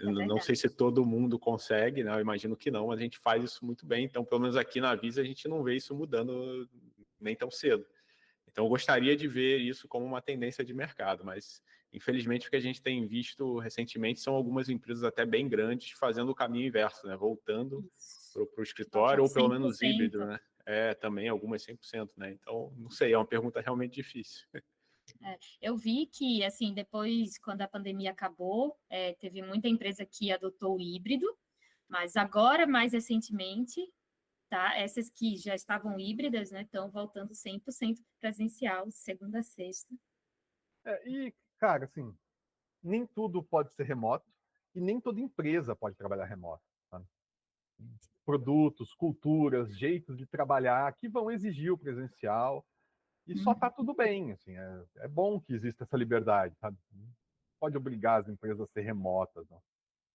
Não sei se todo mundo consegue, né? Eu imagino que não, mas a gente faz isso muito bem. Então, pelo menos aqui na Visa, a gente não vê isso mudando nem tão cedo. Então, eu gostaria de ver isso como uma tendência de mercado, mas infelizmente o que a gente tem visto recentemente são algumas empresas até bem grandes fazendo o caminho inverso, né? Voltando para o escritório, ou pelo menos híbrido, né? Também algumas 100%, né? Então, não sei, é uma pergunta realmente difícil. Eu vi que, assim, depois, quando a pandemia acabou, teve muita empresa que adotou o híbrido, mas agora, mais recentemente, tá, essas que já estavam híbridas, né, estão voltando 100% presencial, segunda a sexta. E, cara, assim, nem tudo pode ser remoto e nem toda empresa pode trabalhar remoto. Tá? Produtos, culturas, jeitos de trabalhar que vão exigir o presencial. E só está tudo bem, assim, é bom que exista essa liberdade, sabe? Não pode obrigar as empresas a ser remotas, não.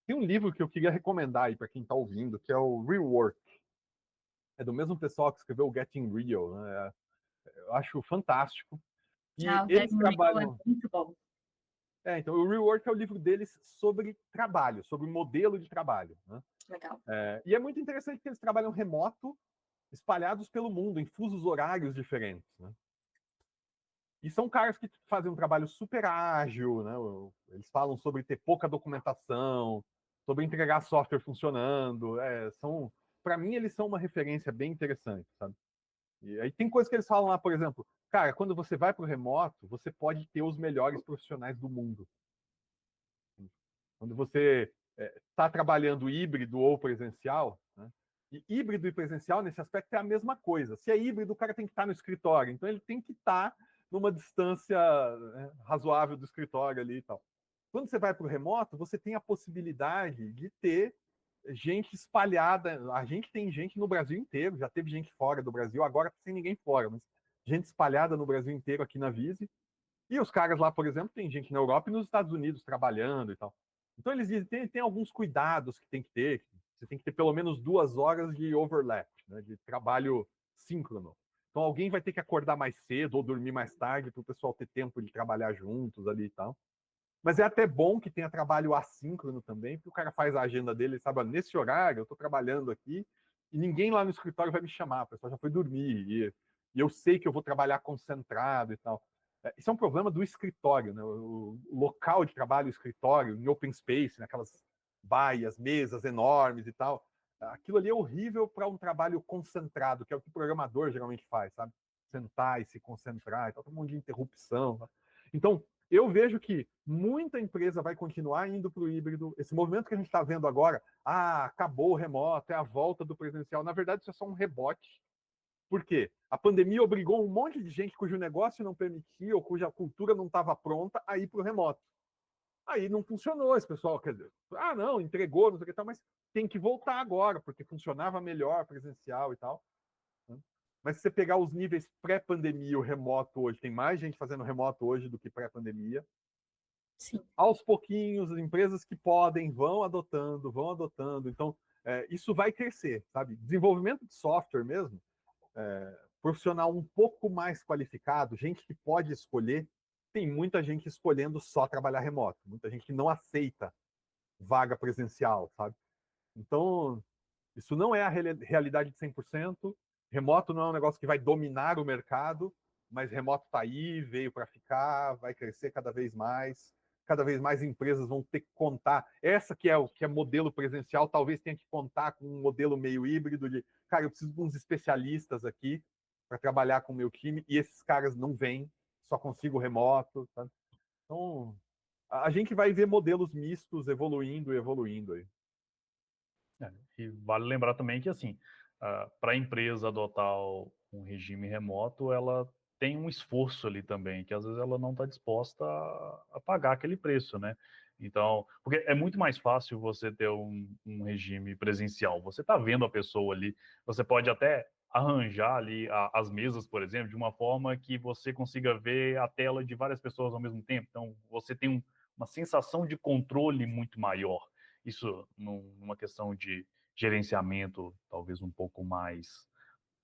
Tem um livro que eu queria recomendar aí para quem está ouvindo, que é o Rework. É do mesmo pessoal que escreveu o Getting Real, né? Eu acho fantástico. E o eles Getting trabalham. É muito bom. Então, o Rework é o livro deles sobre trabalho, sobre modelo de trabalho. Né? Legal. E é muito interessante que eles trabalham remoto, espalhados pelo mundo, em fusos horários diferentes. Né? E são caras que fazem um trabalho super ágil, né? Eles falam sobre ter pouca documentação, sobre entregar software funcionando. Para mim, eles são uma referência bem interessante, sabe? E aí tem coisas que eles falam lá, por exemplo, cara, quando você vai para o remoto, você pode ter os melhores profissionais do mundo. Quando você está trabalhando híbrido ou presencial, né? E híbrido e presencial, nesse aspecto, é a mesma coisa. Se é híbrido, o cara tem que estar no escritório. Então, ele tem que estar numa distância, né, razoável do escritório ali e tal. Quando você vai para o remoto, você tem a possibilidade de ter gente espalhada. A gente tem gente no Brasil inteiro, já teve gente fora do Brasil, agora sem ninguém fora, mas gente espalhada no Brasil inteiro aqui na Vise. E os caras lá, por exemplo, tem gente na Europa e nos Estados Unidos trabalhando e tal. Então eles dizem, tem alguns cuidados que tem que ter. Você tem que ter pelo menos 2 horas de overlap, né, de trabalho síncrono. Então alguém vai ter que acordar mais cedo ou dormir mais tarde para o pessoal ter tempo de trabalhar juntos ali e tal. Mas é até bom que tenha trabalho assíncrono também, porque o cara faz a agenda dele, sabe, nesse horário eu estou trabalhando aqui e ninguém lá no escritório vai me chamar, o pessoal já foi dormir e eu sei que eu vou trabalhar concentrado e tal. Isso é um problema do escritório, né? O local de trabalho, o escritório, em open space, naquelas baias, mesas enormes e tal. Aquilo ali é horrível para um trabalho concentrado, que é o que o programador geralmente faz, sabe? Sentar e se concentrar, e tal, um monte de interrupção. Tá? Então, eu vejo que muita empresa vai continuar indo para o híbrido. Esse movimento que a gente está vendo agora, acabou o remoto, é a volta do presencial. Na verdade, isso é só um rebote. Por quê? A pandemia obrigou um monte de gente cujo negócio não permitia ou cuja cultura não estava pronta a ir para o remoto. Aí não funcionou esse pessoal, quer dizer, não, entregou, não sei o que tal, mas tem que voltar agora, porque funcionava melhor presencial e tal. Mas se você pegar os níveis pré-pandemia, o remoto hoje, tem mais gente fazendo remoto hoje do que pré-pandemia. Sim. Aos pouquinhos, as empresas que podem vão adotando. Então, isso vai crescer, sabe? Desenvolvimento de software mesmo, profissional um pouco mais qualificado, gente que pode escolher, tem muita gente escolhendo só trabalhar remoto, muita gente que não aceita vaga presencial, sabe? Então, isso não é a realidade de 100%, remoto não é um negócio que vai dominar o mercado, mas remoto está aí, veio para ficar, vai crescer cada vez mais empresas vão ter que contar. Essa que é modelo presencial, talvez tenha que contar com um modelo meio híbrido de, cara, eu preciso de uns especialistas aqui para trabalhar com o meu time, e esses caras não vêm, só consigo remoto. Tá? Então, a gente vai ver modelos mistos evoluindo aí. E vale lembrar também que, assim, para a empresa adotar um regime remoto, ela tem um esforço ali também, que às vezes ela não está disposta a pagar aquele preço, né? Então, porque é muito mais fácil você ter um regime presencial. Você está vendo a pessoa ali, você pode até arranjar ali as mesas, por exemplo, de uma forma que você consiga ver a tela de várias pessoas ao mesmo tempo. Então, você tem uma sensação de controle muito maior. Isso numa questão de gerenciamento talvez um pouco mais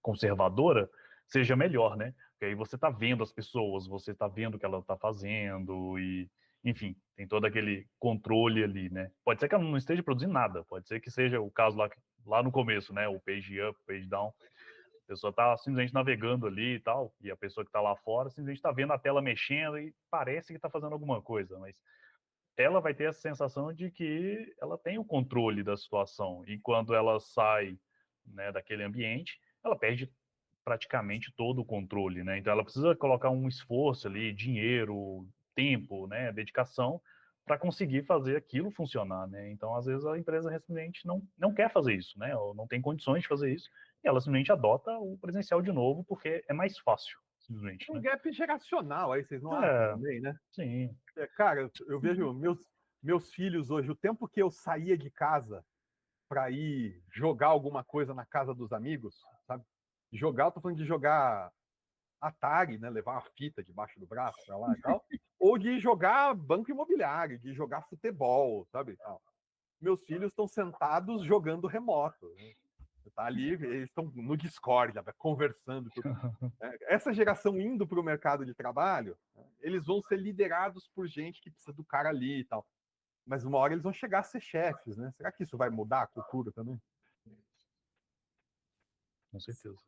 conservadora, seja melhor, né? Porque aí você está vendo as pessoas, você está vendo o que ela está fazendo e, enfim, tem todo aquele controle ali, né? Pode ser que ela não esteja produzindo nada, pode ser que seja o caso lá no começo, né? O page up, page down. A pessoa está simplesmente navegando ali e tal, e a pessoa que está lá fora simplesmente está vendo a tela mexendo e parece que está fazendo alguma coisa, mas ela vai ter essa sensação de que ela tem o controle da situação. E quando ela sai, né, daquele ambiente, ela perde praticamente todo o controle, né? Então ela precisa colocar um esforço ali, dinheiro, tempo, né, dedicação para conseguir fazer aquilo funcionar, né? Então às vezes a empresa simplesmente não quer fazer isso, né? Ou não tem condições de fazer isso e ela simplesmente adota o presencial de novo porque é mais fácil, simplesmente. Tem um né? gap geracional aí, vocês não acham também, né? Sim. Cara, eu vejo meus filhos hoje, o tempo que eu saía de casa para ir jogar alguma coisa na casa dos amigos, sabe? Jogar, eu tô falando de jogar Atari, né? Levar uma fita debaixo do braço para lá e tal, ou de jogar banco imobiliário, de jogar futebol, sabe? Meus filhos estão sentados jogando remoto. Né? Tá ali, eles estão no Discord, conversando. Essa geração indo para o mercado de trabalho, eles vão ser liderados por gente que precisa do cara ali e tal. Mas uma hora eles vão chegar a ser chefes, né? Será que isso vai mudar a cultura também? Com certeza.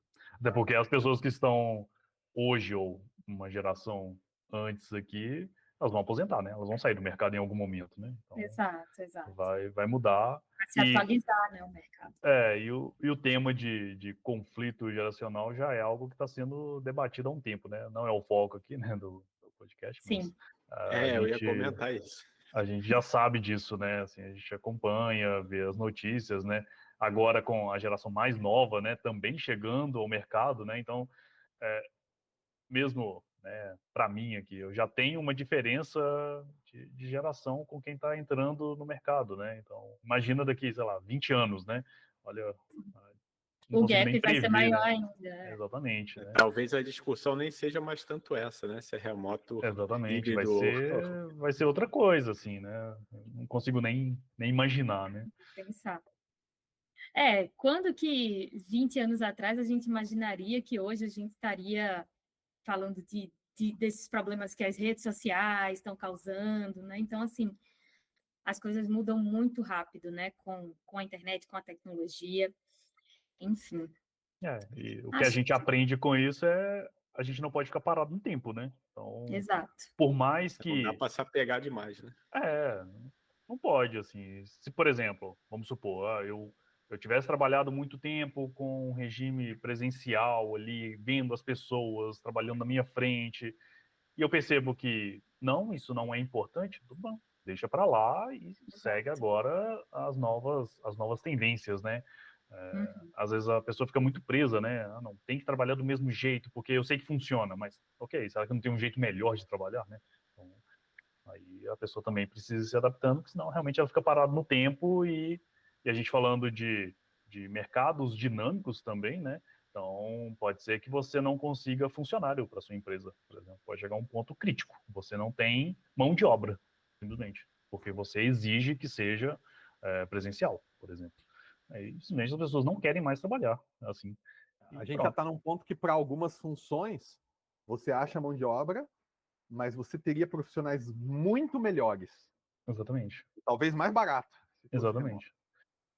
Até porque as pessoas que estão hoje, ou uma geração antes aqui, elas vão aposentar, né? Elas vão sair do mercado em algum momento, né? Então, Exato. vai mudar. Vai se atualizar, né, o mercado. E o tema de conflito geracional já é algo que está sendo debatido há um tempo, né? Não é o foco aqui, né, do podcast, Sim. mas eu ia comentar isso. A gente já sabe disso, né? Assim, a gente acompanha, vê as notícias, né? agora com a geração mais nova, né, também chegando ao mercado, né, então, mesmo, né, para mim aqui, eu já tenho uma diferença de geração com quem está entrando no mercado, né, então, imagina daqui, sei lá, 20 anos, né, olha, não O consigo gap nem vai ser prever, maior né, ainda. exatamente, né. Talvez a discussão nem seja mais tanto essa, né? Se é remoto, Exatamente, híbrido. vai ser outra coisa, assim, né? Não consigo nem imaginar, né? Pensar. Quando que 20 anos atrás a gente imaginaria que hoje a gente estaria falando desses problemas que as redes sociais estão causando, né? Então, assim, as coisas mudam muito rápido, né? Com a internet, com a tecnologia, enfim. E o que a Acho gente aprende com isso é a gente não pode ficar parado no tempo, né? Então, exato. por mais Não dá que... para se apegar demais, né? Não pode, assim. Se, por exemplo, vamos supor, eu tivesse trabalhado muito tempo com um regime presencial ali, vendo as pessoas trabalhando na minha frente, e eu percebo que não, isso não é importante, tudo bom, deixa para lá e segue agora as novas tendências, né? Às vezes a pessoa fica muito presa, né? Não, tem que trabalhar do mesmo jeito, porque eu sei que funciona, mas ok, será que não tem um jeito melhor de trabalhar, né? Então, aí a pessoa também precisa ir se adaptando, porque senão realmente ela fica parada no tempo e a gente falando de mercados dinâmicos também, né? Então, pode ser que você não consiga funcionário para sua empresa, por exemplo. Pode chegar a um ponto crítico. Você não tem mão de obra, simplesmente, porque você exige que seja presencial, por exemplo. Aí, simplesmente as pessoas não querem mais trabalhar, assim. A gente já está num ponto que, para algumas funções, você acha mão de obra, mas você teria profissionais muito melhores. Exatamente. Talvez mais barato. Exatamente.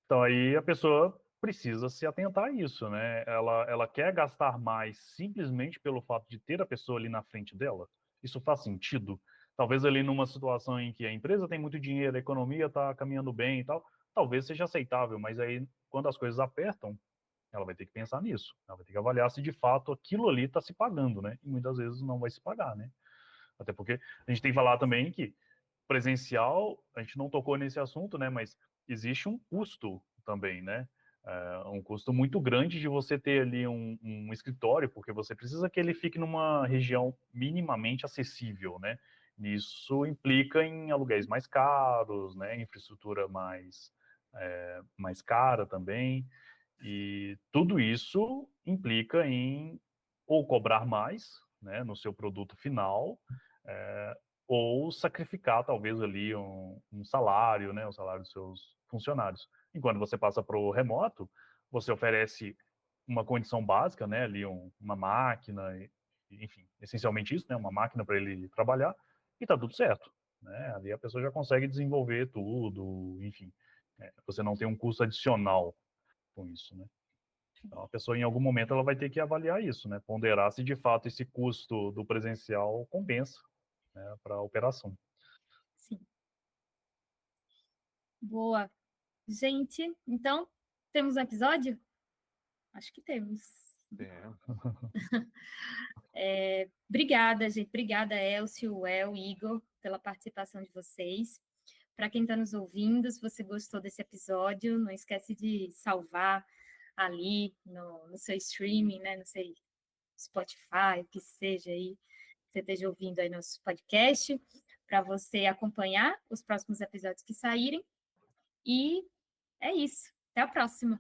Então aí a pessoa precisa se atentar a isso, né? Ela quer gastar mais simplesmente pelo fato de ter a pessoa ali na frente dela. Isso faz sentido? Talvez ali numa situação em que a empresa tem muito dinheiro, a economia está caminhando bem e tal, talvez seja aceitável, mas aí quando as coisas apertam, ela vai ter que pensar nisso. Ela vai ter que avaliar se de fato aquilo ali está se pagando, né? E muitas vezes não vai se pagar, né? Até porque a gente tem que falar também que presencial, a gente não tocou nesse assunto, né? Mas existe um custo também, né? Um custo muito grande de você ter ali um escritório, porque você precisa que ele fique numa região minimamente acessível, né? Isso implica em aluguéis mais caros, né? Infraestrutura mais cara também. E tudo isso implica em ou cobrar mais, né, no seu produto final, ou sacrificar talvez ali um salário, né, o salário dos seus funcionários. Enquanto você passa para o remoto, você oferece uma condição básica, né, ali uma máquina, enfim, essencialmente isso, né, uma máquina para ele trabalhar, e está tudo certo, né, ali a pessoa já consegue desenvolver tudo, enfim, você não tem um custo adicional com isso, né. Então, a pessoa, em algum momento, ela vai ter que avaliar isso, né, ponderar se de fato esse custo do presencial compensa, né, para a operação. Sim. Boa. Gente, então, temos um episódio? Acho que temos. Obrigada, gente. Obrigada, Elcio, El, Igor, pela participação de vocês. Para quem está nos ouvindo, se você gostou desse episódio, não esquece de salvar ali no seu streaming, né, no seu Spotify, o que seja aí, que você esteja ouvindo aí nosso podcast, para você acompanhar os próximos episódios que saírem. E é isso. Até a próxima.